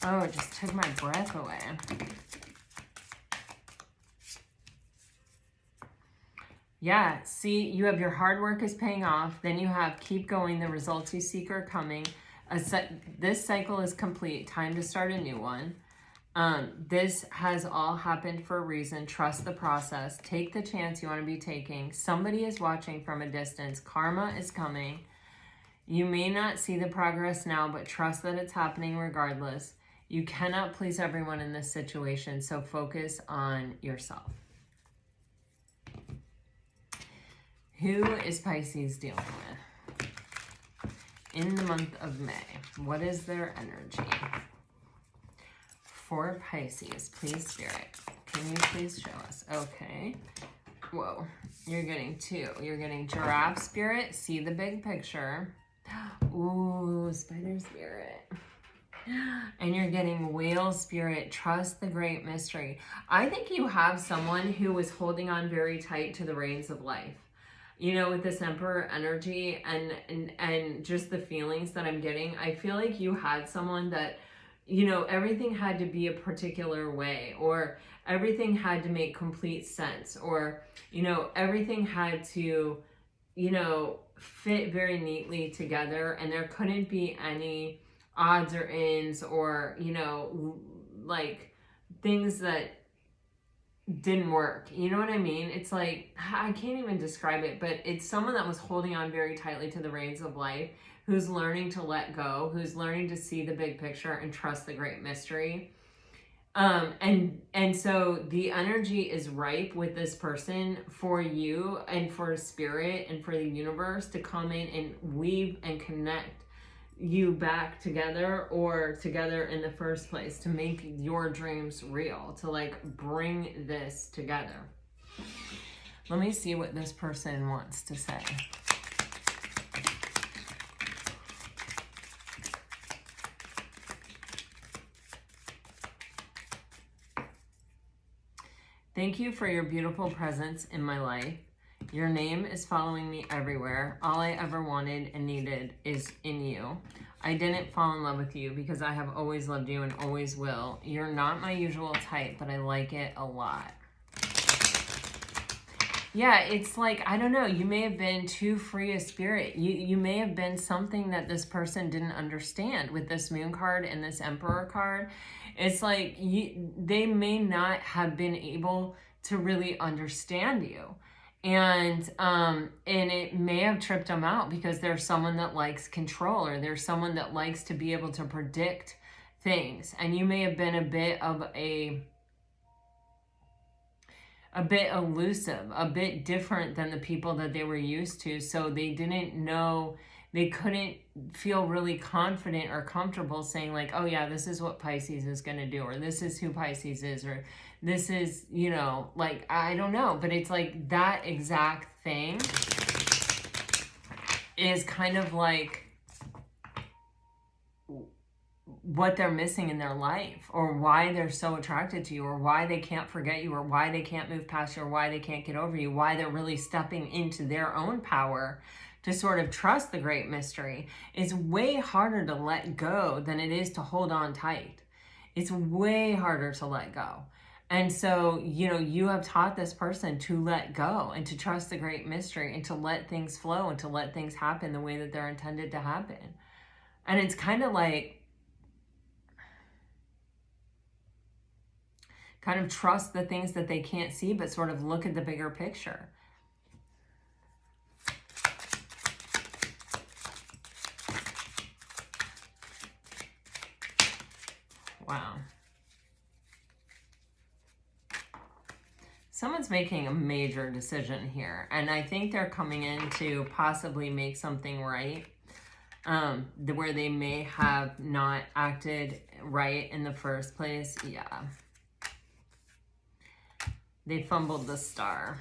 Oh, it just took my breath away. Yeah, see, you have your hard work is paying off. Then you have keep going. The results you seek are coming. This cycle is complete. Time to start a new one. This has all happened for a reason. Trust the process. Take the chance you want to be taking. Somebody is watching from a distance. Karma is coming. You may not see the progress now, but trust that it's happening regardless. You cannot please everyone in this situation, so focus on yourself. Who is Pisces dealing with in the month of May? What is their energy? For Pisces, please, Spirit. Can you please show us? Okay. Whoa. You're getting two. You're getting Giraffe Spirit. See the big picture. Ooh, Spider Spirit. And you're getting Whale Spirit. Trust the great mystery. I think you have someone who is holding on very tight to the reins of life. you know, with this Emperor energy and just the feelings that I'm getting, I feel like you had someone that, you know, everything had to be a particular way, or everything had to make complete sense, or, you know, everything had to, you know, fit very neatly together, and there couldn't be any odds or ends, or, you know, like things that didn't work. You know what I mean? It's like, I can't even describe it, but it's someone that was holding on very tightly to the reins of life, who's learning to let go, who's learning to see the big picture and trust the great mystery. And so the energy is ripe with this person for you and for spirit and for the universe to come in and weave and connect you back together, or together in the first place, to make your dreams real, to like bring this together. Let me see what this person wants to say. Thank you for your beautiful presence in my life. Your name is following me everywhere. All I ever wanted and needed is in you. I didn't fall in love with you because I have always loved you and always will. You're not my usual type, but I like it a lot. Yeah, it's like, I don't know, you may have been too free of spirit. You may have been something that this person didn't understand with this Moon card and this Emperor card. It's like they may not have been able to really understand you. And it may have tripped them out because there's someone that likes control, or there's someone that likes to be able to predict things. And you may have been a bit elusive, a bit different than the people that they were used to. So they didn't know, they couldn't feel really confident or comfortable saying like, oh yeah, this is what Pisces is going to do, or this is who Pisces is, or this is, you know, like, I don't know. But it's like that exact thing is kind of like what they're missing in their life, or why they're so attracted to you, or why they can't forget you, or why they can't move past you, or why they can't get over you, why they're really stepping into their own power to sort of trust the great mystery. It's way harder to let go than it is to hold on tight. It's way harder to let go. And so, you know, you have taught this person to let go and to trust the great mystery and to let things flow and to let things happen the way that they're intended to happen. And it's kind of like, kind of trust the things that they can't see, but sort of look at the bigger picture. Wow. Someone's making a major decision here, and I think they're coming in to possibly make something right, where they may have not acted right in the first place. Yeah. They fumbled the star.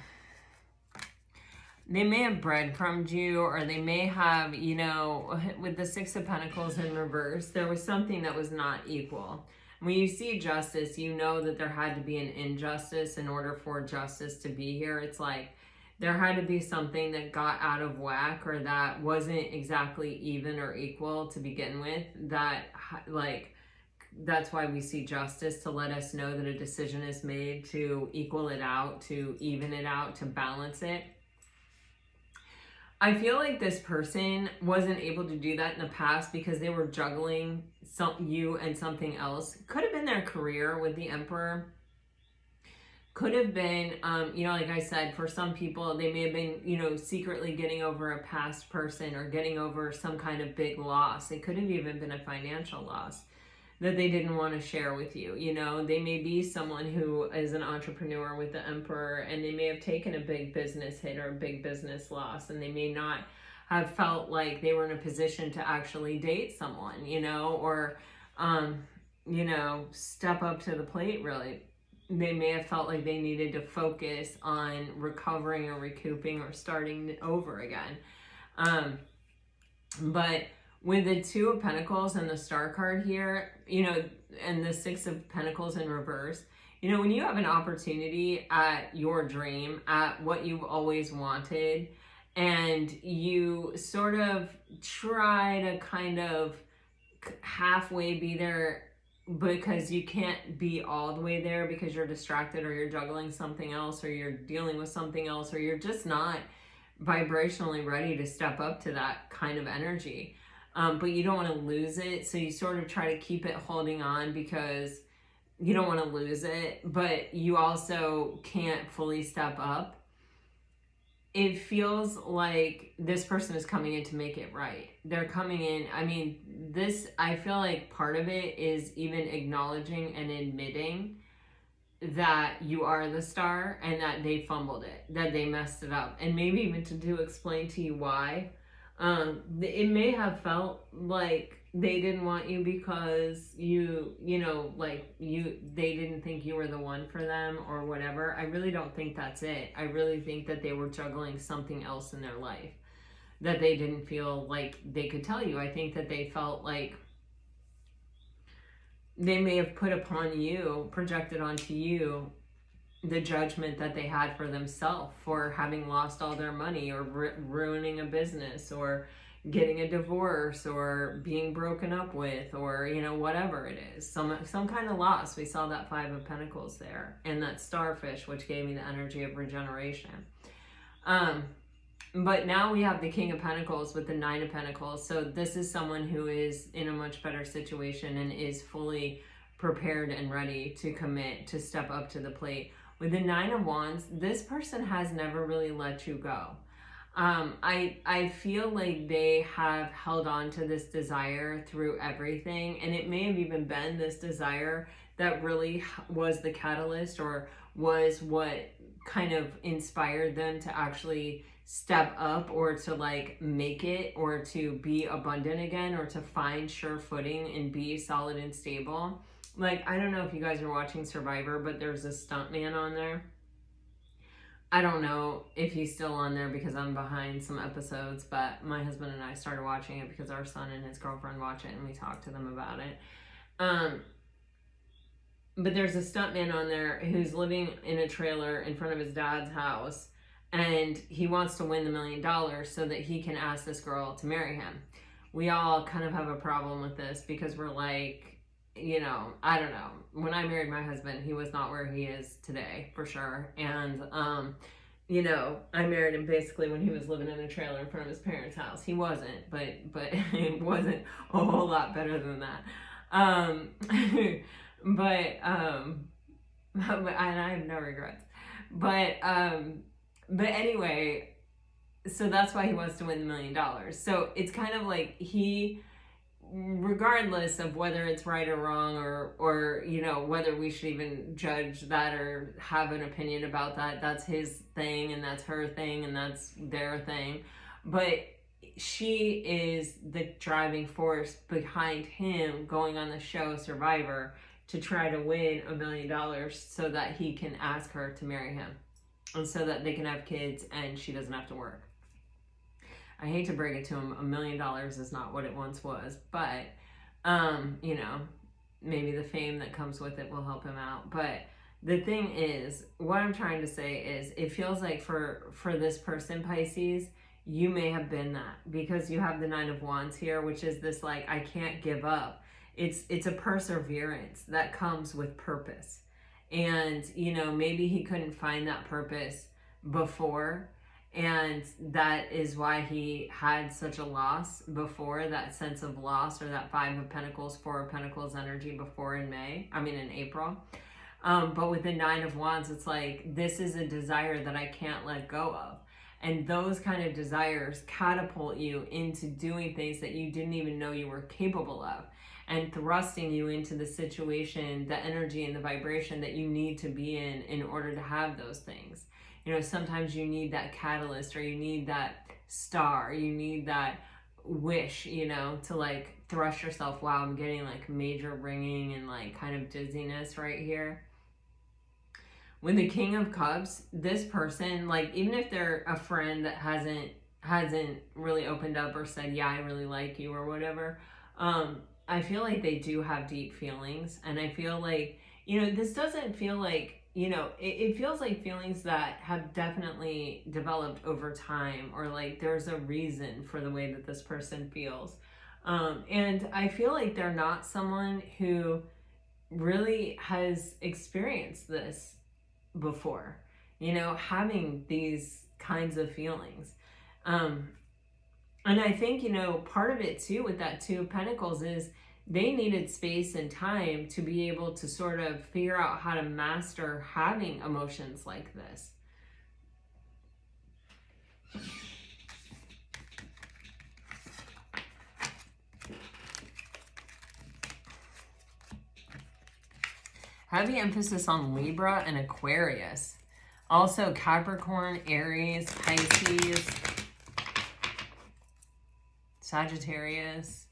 They may have breadcrumbed you, or they may have, you know, with the Six of Pentacles in reverse, there was something that was not equal. When you see justice, you know that there had to be an injustice in order for justice to be here. It's like there had to be something that got out of whack, or that wasn't exactly even or equal to begin with. That, like, that's why we see justice, to let us know that a decision is made to equal it out, to even it out, to balance it. I feel like this person wasn't able to do that in the past because they were juggling you and something else. Could have been their career with the Emperor. Could have been, you know, like I said, for some people, they may have been, you know, secretly getting over a past person, or getting over some kind of big loss. It could have even been a financial loss that they didn't want to share with you. You know, they may be someone who is an entrepreneur with the Emperor, and they may have taken a big business hit or a big business loss, and they may not have felt like they were in a position to actually date someone, you know, or, you know, step up to the plate, really. They may have felt like they needed to focus on recovering or recouping or starting over again. But with the Two of Pentacles and the Star card here, you know, and the Six of Pentacles in reverse, you know, when you have an opportunity at your dream, at what you've always wanted, and you sort of try to kind of halfway be there, because you can't be all the way there because you're distracted, or you're juggling something else, or you're dealing with something else, or you're just not vibrationally ready to step up to that kind of energy. But you don't want to lose it, so you sort of try to keep it holding on because you don't want to lose it, but you also can't fully step up. It feels like this person is coming in to make it right. They're coming in, I mean, I feel like part of it is even acknowledging and admitting that you are the star and that they fumbled it, that they messed it up, and maybe even to explain to you why. It may have felt like they didn't want you because they didn't think you were the one for them or whatever. I really don't think that's it. I really think that they were juggling something else in their life that they didn't feel like they could tell you. I think that they felt like they may have put upon you, projected onto you, the judgment that they had for themselves for having lost all their money, or ruining a business, or getting a divorce, or being broken up with, or whatever it is, some kind of loss. We saw that 5 of Pentacles there, and that starfish, which gave me the energy of regeneration. But now we have the King of Pentacles with the 9 of Pentacles. So this is someone who is in a much better situation and is fully prepared and ready to commit, to step up to the plate. With the 9 of Wands, this person has never really let you go. I feel like they have held on to this desire through everything, and it may have even been this desire that really was the catalyst, or was what kind of inspired them to actually step up, or to make it, or to be abundant again, or to find sure footing and be solid and stable. I don't know if you guys are watching Survivor, but there's a stuntman on there. I don't know if he's still on there because I'm behind some episodes, but my husband and I started watching it because our son and his girlfriend watch it, and we talked to them about it. But there's a stuntman on there who's living in a trailer in front of his dad's house, and he wants to win the $1 million so that he can ask this girl to marry him. We all kind of have a problem with this because we're like, I don't know. When I married my husband, he was not where he is today, for sure. And, I married him basically when he was living in a trailer in front of his parents' house. He wasn't, but it wasn't a whole lot better than that. And I have no regrets. But anyway, so that's why he wants to win the $1 million. So it's kind of like regardless of whether it's right or wrong, or whether we should even judge that or have an opinion about that, that's his thing and that's her thing and that's their thing. But she is the driving force behind him going on the show Survivor to try to win $1 million so that he can ask her to marry him, and so that they can have kids and she doesn't have to work. I hate to break it to him, $1 million is not what it once was, but, maybe the fame that comes with it will help him out. But the thing is, what I'm trying to say is, it feels like for this person, Pisces, you may have been that, because you have the 9 of Wands here, which is this, I can't give up. It's a perseverance that comes with purpose. And, maybe he couldn't find that purpose before, and that is why he had such a loss before, that sense of loss, or that 5 of Pentacles, 4 of Pentacles energy before in April. But with the 9 of Wands, it's like, this is a desire that I can't let go of. And those kind of desires catapult you into doing things that you didn't even know you were capable of, and thrusting you into the situation, the energy and the vibration that you need to be in order to have those things. Sometimes you need that catalyst, or you need that star, you need that wish, to thrust yourself. Wow, I'm getting major ringing and kind of dizziness right here. When the King of Cups, this person, even if they're a friend that hasn't really opened up or said, yeah, I really like you or whatever, I feel like they do have deep feelings. And I feel like, this doesn't feel like you know, it feels like feelings that have definitely developed over time, or like there's a reason for the way that this person feels. And I feel like they're not someone who really has experienced this before, you know, having these kinds of feelings. And I think, you know, part of it too with that Two of Pentacles is they needed space and time to be able to sort of figure out how to master having emotions like this. Heavy emphasis on Libra and Aquarius. Also Capricorn, Aries, Pisces, Sagittarius.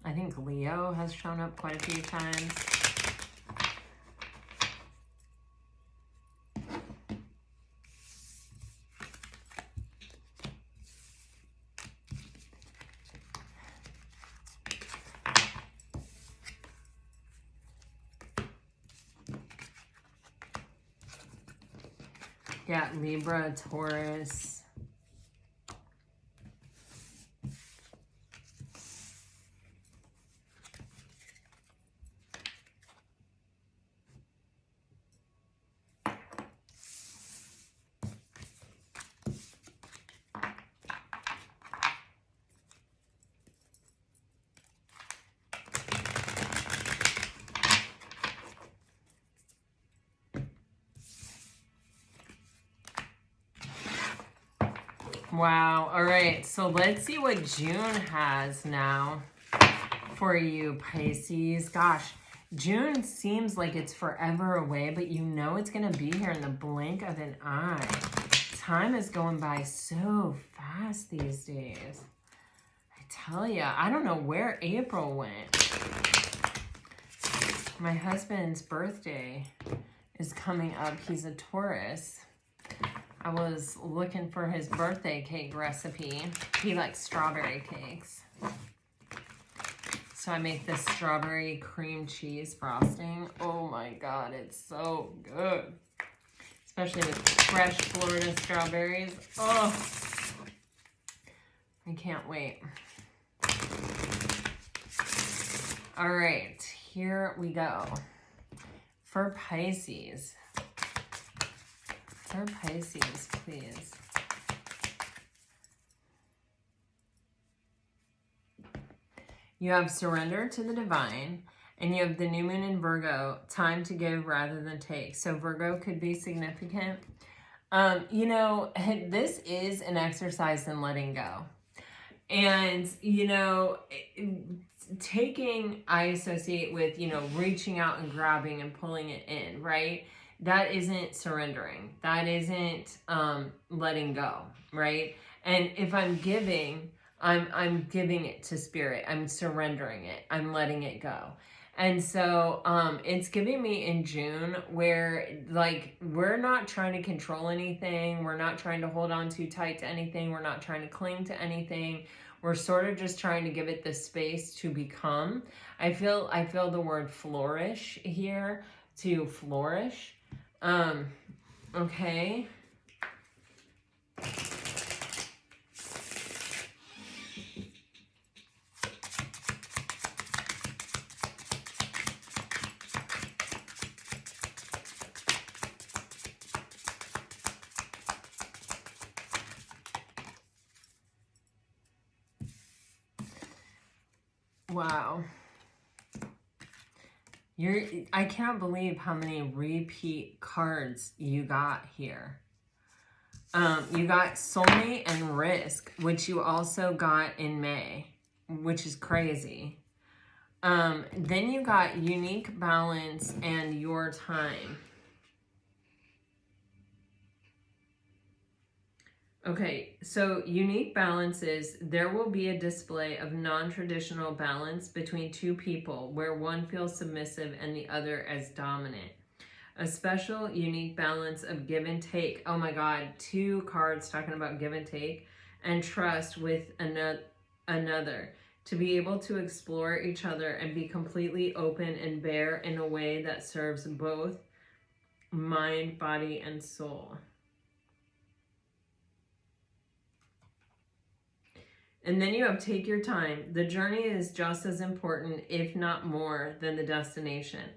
I think Leo has shown up quite a few times. Yeah, Libra, Taurus. Wow. All right. So let's see what June has now for you, Pisces. Gosh, June seems like it's forever away, but you know it's going to be here in the blink of an eye. Time is going by so fast these days. I tell you, I don't know where April went. My husband's birthday is coming up. He's a Taurus. I was looking for his birthday cake recipe. He likes strawberry cakes. So I make this strawberry cream cheese frosting. Oh my God, it's so good. Especially with fresh Florida strawberries. Oh, I can't wait. All right, here we go. For Pisces. For Pisces, please. You have surrender to the divine, and you have the new moon in Virgo, time to give rather than take. So Virgo could be significant. You know, this is an exercise in letting go. And, you know, taking, I associate with, you know, reaching out and grabbing and pulling it in, right? That isn't surrendering. That isn't letting go, right? And if I'm giving, I'm giving it to spirit. I'm surrendering it. I'm letting it go. And so it's giving me in June where, like, we're not trying to control anything. We're not trying to hold on too tight to anything. We're not trying to cling to anything. We're sort of just trying to give it the space to become. I feel the word flourish here, to flourish. Okay. Wow. I can't believe how many repeat cards you got here. You got soulmate and risk, which you also got in May, which is crazy. Then you got unique balance and your time. Okay, so unique balance is there will be a display of non-traditional balance between two people where one feels submissive and the other as dominant. A special, unique balance of give and take. Oh my God, 2 cards talking about give and take. And trust with another. To be able to explore each other and be completely open and bare in a way that serves both mind, body, and soul. And then you have take your time. The journey is just as important, if not more, than the destination.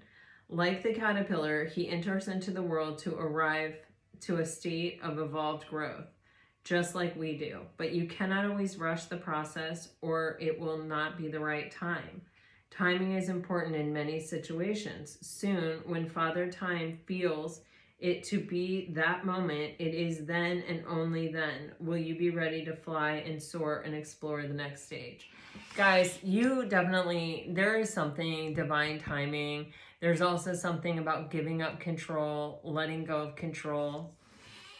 Like the caterpillar, he enters into the world to arrive to a state of evolved growth, just like we do. But you cannot always rush the process, or it will not be the right time. Timing is important in many situations. Soon, when Father Time feels it to be that moment, it is then and only then will you be ready to fly and soar and explore the next stage. Guys, you definitely, there is something divine timing. There's also something about giving up control, letting go of control.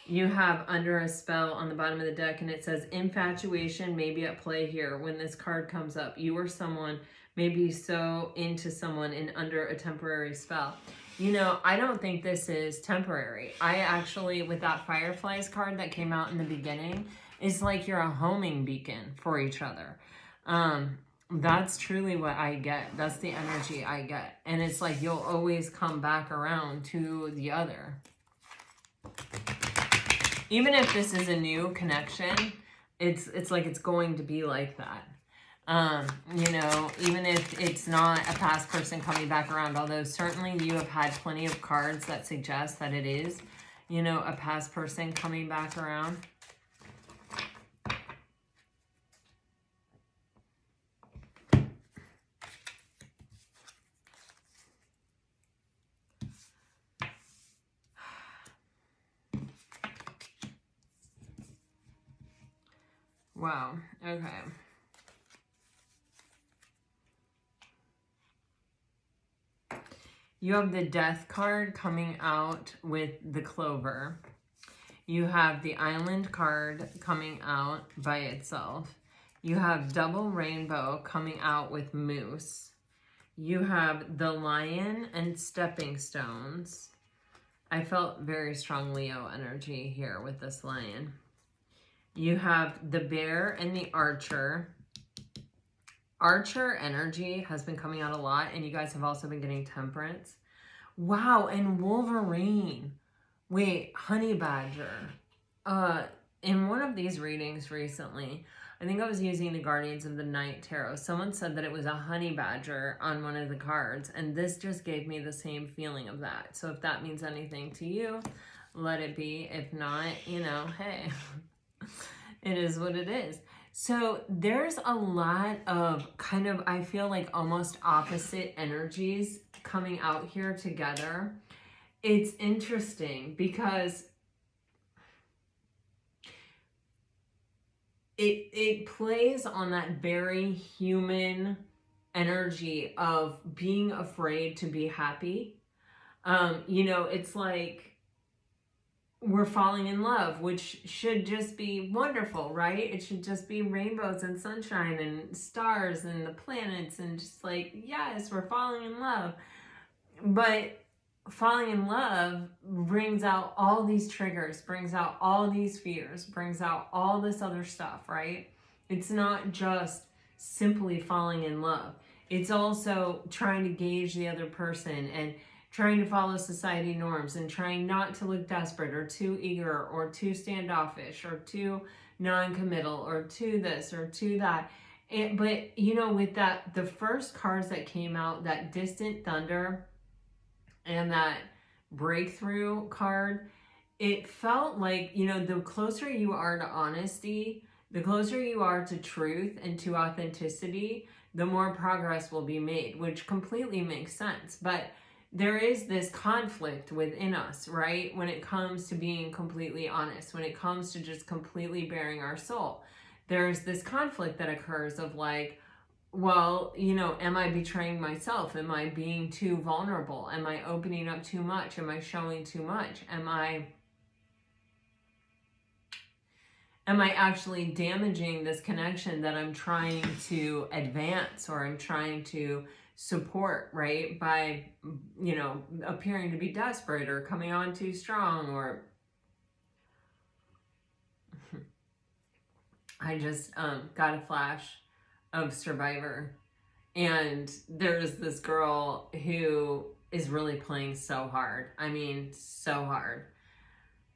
You have under a spell on the bottom of the deck, and it says infatuation may be at play here. When this card comes up, you or someone may be so into someone and under a temporary spell. You know, I don't think this is temporary. I actually, with that Fireflies card that came out in the beginning, it's like you're a homing beacon for each other. That's truly what I get. That's the energy I get. And it's like you'll always come back around to the other. Even if this is a new connection, it's like it's going to be like that. You know, even if it's not a past person coming back around, although certainly you have had plenty of cards that suggest that it is, you know, a past person coming back around. Wow, okay. You have the Death card coming out with the Clover. You have the Island card coming out by itself. You have Double Rainbow coming out with Moose. You have the Lion and Stepping Stones. I felt very strong Leo energy here with this Lion. You have the Bear and the Archer. Archer energy has been coming out a lot, and you guys have also been getting Temperance. Wow, and Wolverine. Wait, Honey Badger. In one of these readings recently, I think I was using the Guardians of the Night Tarot. Someone said that it was a honey badger on one of the cards, and this just gave me the same feeling of that. So if that means anything to you, let it be. If not, you know, hey, it is what it is. So there's a lot of kind of, I feel like almost opposite energies coming out here together. It's interesting because it plays on that very human energy of being afraid to be happy. You know, it's like we're falling in love, which should just be wonderful, right? It should just be rainbows and sunshine and stars and the planets and just like, yes, we're falling in love. But falling in love brings out all these triggers, brings out all these fears, brings out all this other stuff, right? It's not just simply falling in love. It's also trying to gauge the other person and trying to follow society norms and trying not to look desperate or too eager or too standoffish or too non-committal or too this or too that. But, you know, with that, the first cards that came out, that Distant Thunder and that Breakthrough card, it felt like, you know, the closer you are to honesty, the closer you are to truth and to authenticity, the more progress will be made, which completely makes sense. But there is this conflict within us, right? When it comes to being completely honest, when it comes to just completely bearing our soul, there's this conflict that occurs of like, well, you know, am I betraying myself? Am I being too vulnerable? Am I opening up too much? Am I showing too much? Am I actually damaging this connection that I'm trying to advance or I'm trying to support, right? By, you know, appearing to be desperate or coming on too strong, or I just got a flash of Survivor, and there's this girl who is really playing so hard. I mean, so hard.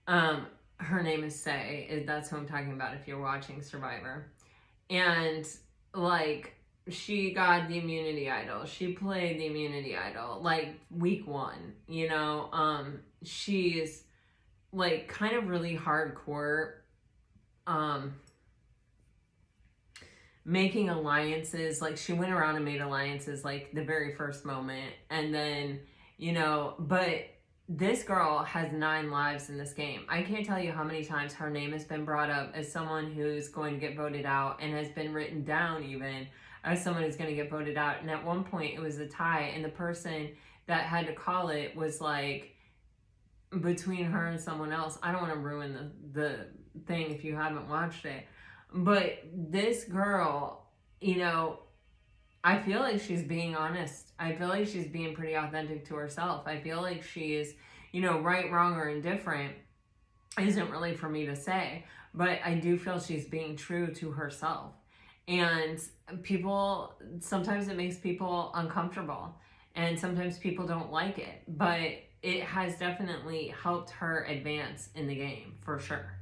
Her name is Say. That's who I'm talking about if you're watching Survivor. And like, she got the immunity idol. She played the immunity idol like week 1, you know. She's like kind of really hardcore, making alliances. Like, she went around and made alliances like the very first moment, and then, you know, but this girl has 9 lives in this game. I can't tell you how many times her name has been brought up as someone who's going to get voted out, and has been written down even as someone who's going to get voted out. And at one point it was a tie, and the person that had to call it was like between her and someone else. I don't want to ruin the thing if you haven't watched it, but this girl, you know, I feel like she's being honest. I feel like she's being pretty authentic to herself. I feel like she is, you know, right, wrong, or indifferent isn't really for me to say, but I do feel she's being true to herself. And people, sometimes it makes people uncomfortable, and sometimes people don't like it, but it has definitely helped her advance in the game, for sure.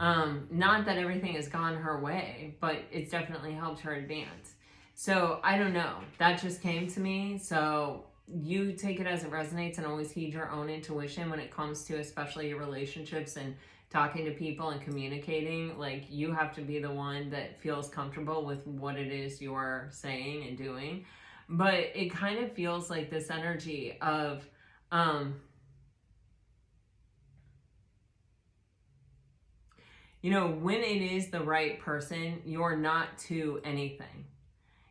Not that everything has gone her way, but it's definitely helped her advance. So I don't know, that just came to me. So you take it as it resonates, and always heed your own intuition when it comes to especially your relationships and talking to people and communicating. Like, you have to be the one that feels comfortable with what it is you're saying and doing. But it kind of feels like this energy of you know, when it is the right person, you're not too anything.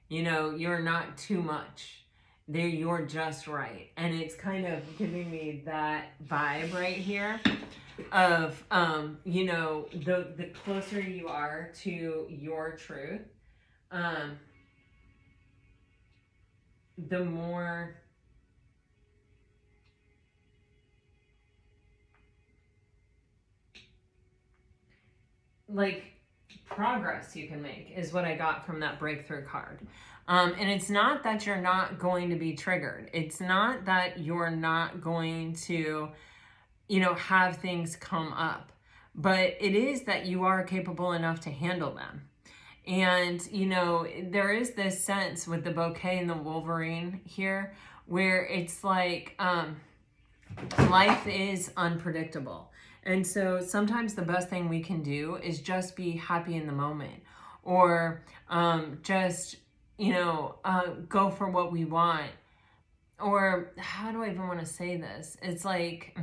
You know, you're not too much. You're just right. And it's kind of giving me that vibe right here of, you know, the closer you are to your truth, the more like progress you can make, is what I got from that breakthrough card. And it's not that you're not going to be triggered. It's not that you're not going to, you know, have things come up, but it is that you are capable enough to handle them. And, you know, there is this sense with the bouquet and the Wolverine here where it's like, life is unpredictable. And so sometimes the best thing we can do is just be happy in the moment, or just, you know, go for what we want. Or how do I even want to say this? It's like,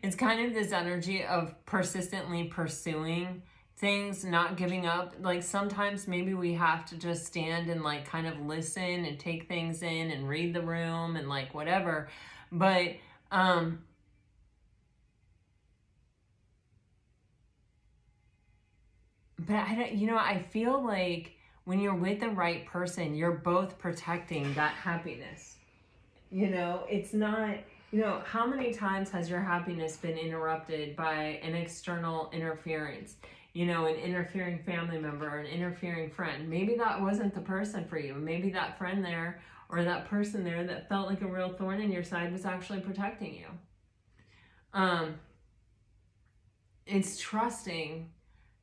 it's kind of this energy of persistently pursuing things, not giving up. Like, sometimes maybe we have to just stand and like kind of listen and take things in and read the room and like whatever. But I don't, you know, I feel like when you're with the right person, you're both protecting that happiness. You know, it's not, you know, how many times has your happiness been interrupted by an external interference? You know, an interfering family member or an interfering friend. Maybe that wasn't the person for you. Maybe that friend there or that person there that felt like a real thorn in your side was actually protecting you. It's trusting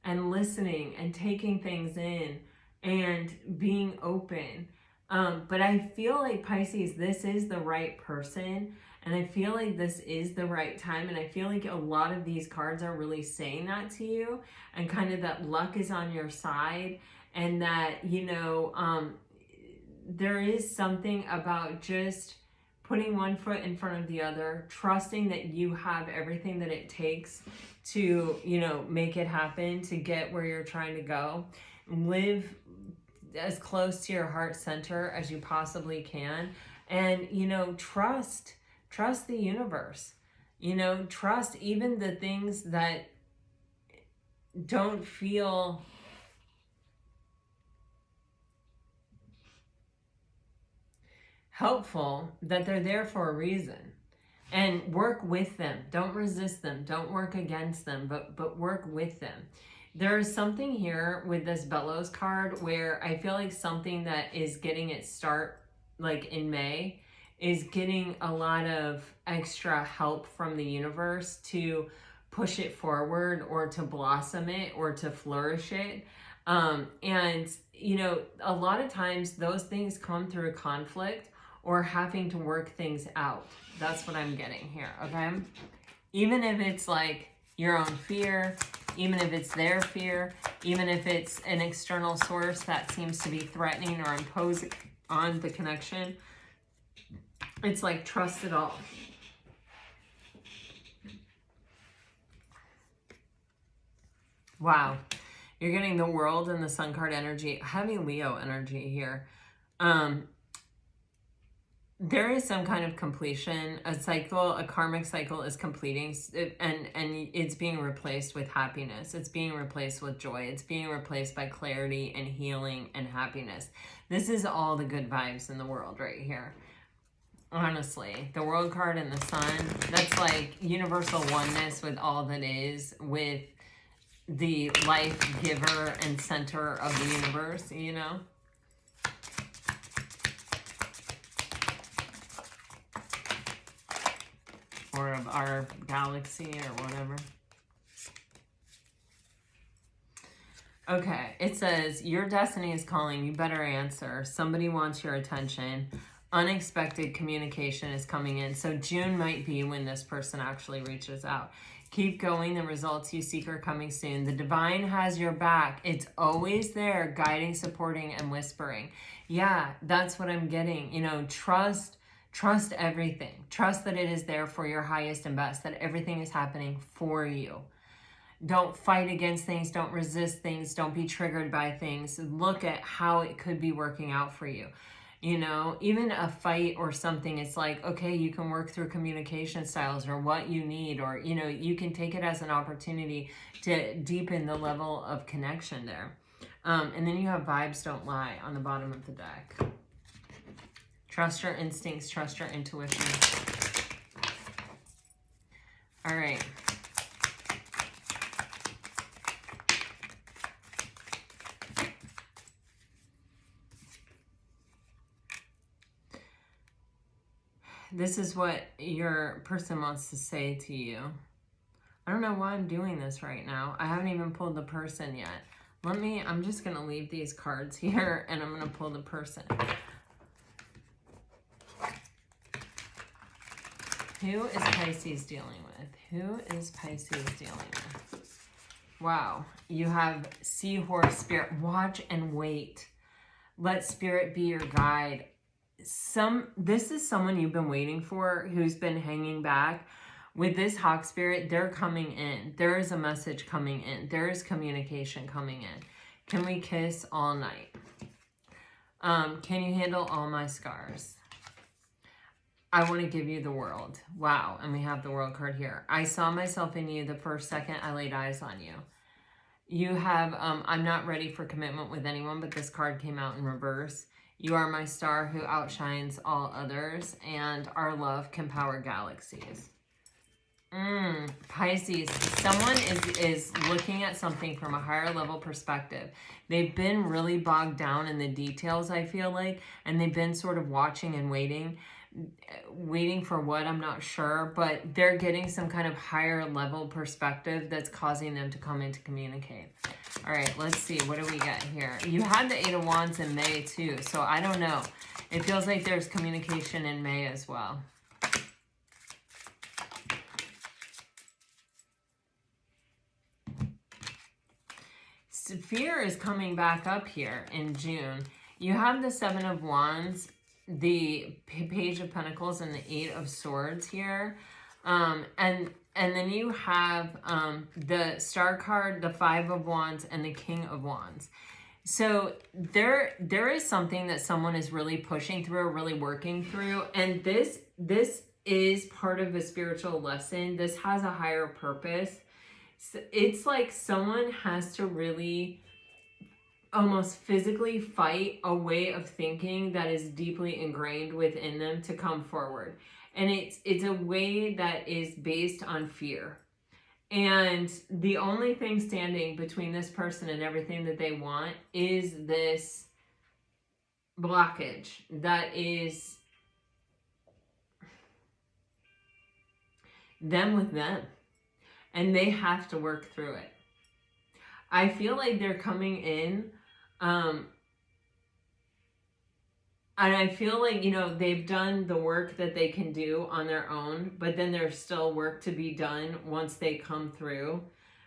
and listening and taking things in and being open. But I feel like, Pisces, this is the right person. And I feel like this is the right time. And I feel like a lot of these cards are really saying that to you. And kind of that luck is on your side. And that, you know, there is something about just putting one foot in front of the other, trusting that you have everything that it takes to, you know, make it happen, to get where you're trying to go. Live as close to your heart center as you possibly can. And, you know, trust the universe. You know, trust even the things that don't feel helpful, that they're there for a reason. And work with them. Don't resist them. Don't work against them, but work with them. There is something here with this Bellows card where I feel like something that is getting its start like in May is getting a lot of extra help from the universe to push it forward or to blossom it or to flourish it. And, you know, a lot of times those things come through conflict or having to work things out. That's what I'm getting here, okay? Even if it's like your own fear, even if it's their fear, even if it's an external source that seems to be threatening or imposing on the connection, it's like trust it all. Wow. You're getting the World and the Sun card energy, heavy Leo energy here. There is some kind of completion. A cycle, a karmic cycle is completing, and it's being replaced with happiness. It's being replaced with joy. It's being replaced by clarity and healing and happiness. This is all the good vibes in the world right here. Honestly, the World card and the Sun, that's like universal oneness with all that is, with the life giver and center of the universe, you know? Or of our galaxy or whatever. Okay, it says, your destiny is calling, you better answer. Somebody wants your attention. Unexpected communication is coming in. So June might be when this person actually reaches out. Keep going. The results you seek are coming soon. The divine has your back. It's always there, guiding, supporting, and whispering. Yeah, that's what I'm getting. You know, trust everything. Trust that it is there for your highest and best, that everything is happening for you. Don't fight against things. Don't resist things. Don't be triggered by things. Look at how it could be working out for you. You know, even a fight or something, it's like, okay, you can work through communication styles or what you need, or, you know, you can take it as an opportunity to deepen the level of connection there. And then you have vibes don't lie on the bottom of the deck. Trust your instincts, trust your intuition. All right. This is what your person wants to say to you. I don't know why I'm doing this right now. I haven't even pulled the person yet. I'm just going to leave these cards here and I'm going to pull the person. Who is Pisces dealing with? Who is Pisces dealing with? Wow. You have Seahorse Spirit. Watch and wait. Let Spirit be your guide. This is someone you've been waiting for, who's been hanging back. With this Hawk Spirit, they're coming in. There is a message coming in. There is communication coming in. Can we kiss all night? Can you handle all my scars? I want to give you the world. Wow. And we have the World card here. I saw myself in you the first second I laid eyes on you. You have, I'm not ready for commitment with anyone, but this card came out in reverse. You are my star who outshines all others, and our love can power galaxies. Pisces, someone is looking at something from a higher level perspective. They've been really bogged down in the details, I feel like, and they've been sort of watching and waiting for what, I'm not sure, but they're getting some kind of higher level perspective that's causing them to come in to communicate. All right, let's see. What do we got here? You had the 8 of Wands in May too, so I don't know. It feels like there's communication in May as well. Fear is coming back up here in June. You have the 7 of Wands, the Page of Pentacles, and the 8 of Swords here. And then you have the Star card, the 5 of Wands, and the King of Wands. So there is something that someone is really pushing through, really working through. And this is part of a spiritual lesson. This has a higher purpose. It's like someone has to really almost physically fight a way of thinking that is deeply ingrained within them to come forward. And it's a way that is based on fear. And the only thing standing between this person and everything that they want is this blockage that is them with them. And they have to work through it. I feel like they're coming in, and I feel like, they've done the work that they can do on their own, but then there's still work to be done once they come through,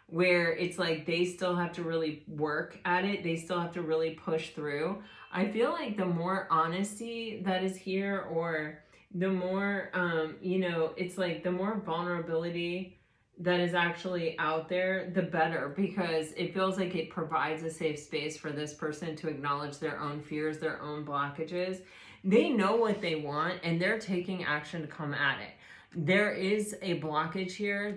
where it's like they still have to really work at it. They still have to really push through. I feel like the more honesty that is here, or the more, it's like the more vulnerability that is actually out there, the better, because it feels like it provides a safe space for this person to acknowledge their own fears, their own blockages. They know what they want, and they're taking action to come at it. There is a blockage here.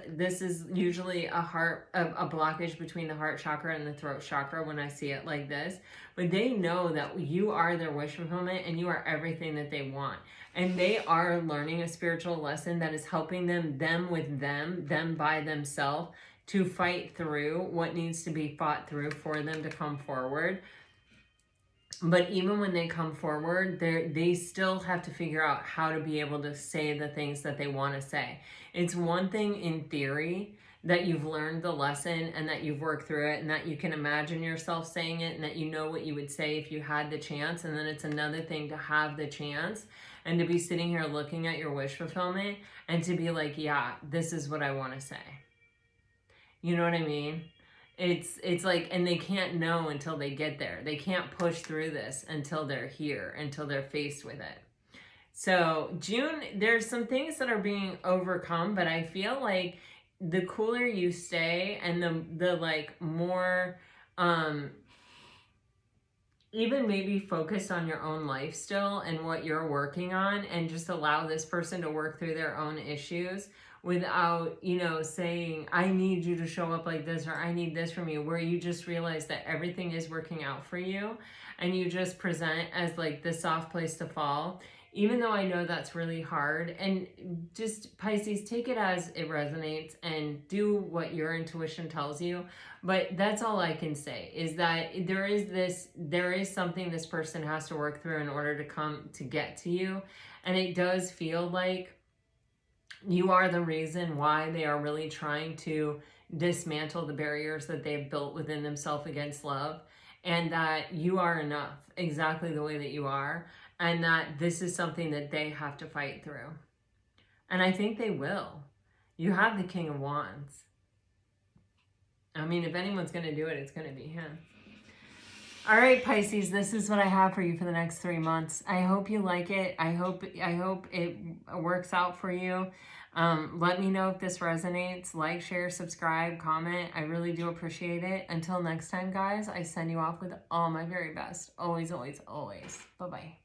This is usually a blockage between the heart chakra and the throat chakra when I see it like this. But they know that you are their wish fulfillment, and you are everything that they want. And they are learning a spiritual lesson that is helping them with them by themselves, to fight through what needs to be fought through for them to come forward. But even when they come forward, they still have to figure out how to be able to say the things that they want to say. It's one thing in theory that you've learned the lesson and that you've worked through it and that you can imagine yourself saying it and that you know what you would say if you had the chance. And then it's another thing to have the chance and to be sitting here looking at your wish fulfillment and to be like, yeah, this is what I want to say. You know what I mean? It's like, and they can't know until they get there. They can't push through this until they're here, until they're faced with it. So June, there's some things that are being overcome, but I feel like the cooler you stay and the like more, even maybe focus on your own life still and what you're working on, and just allow this person to work through their own issues without, saying, I need you to show up like this, or I need this from you, where you just realize that everything is working out for you and you just present as like the soft place to fall. Even though I know that's really hard, and just Pisces, take it as it resonates and do what your intuition tells you. But that's all I can say, is that there is something this person has to work through in order to come to get to you. And it does feel like you are the reason why they are really trying to dismantle the barriers that they've built within themselves against love, and that you are enough exactly the way that you are. And that this is something that they have to fight through. And I think they will. You have the King of Wands. I mean, if anyone's going to do it, it's going to be him. All right, Pisces, this is what I have for you for the next 3 months. I hope you like it. I hope it works out for you. Let me know if this resonates. Like, share, subscribe, comment. I really do appreciate it. Until next time, guys, I send you off with all my very best. Always, always, always. Bye-bye.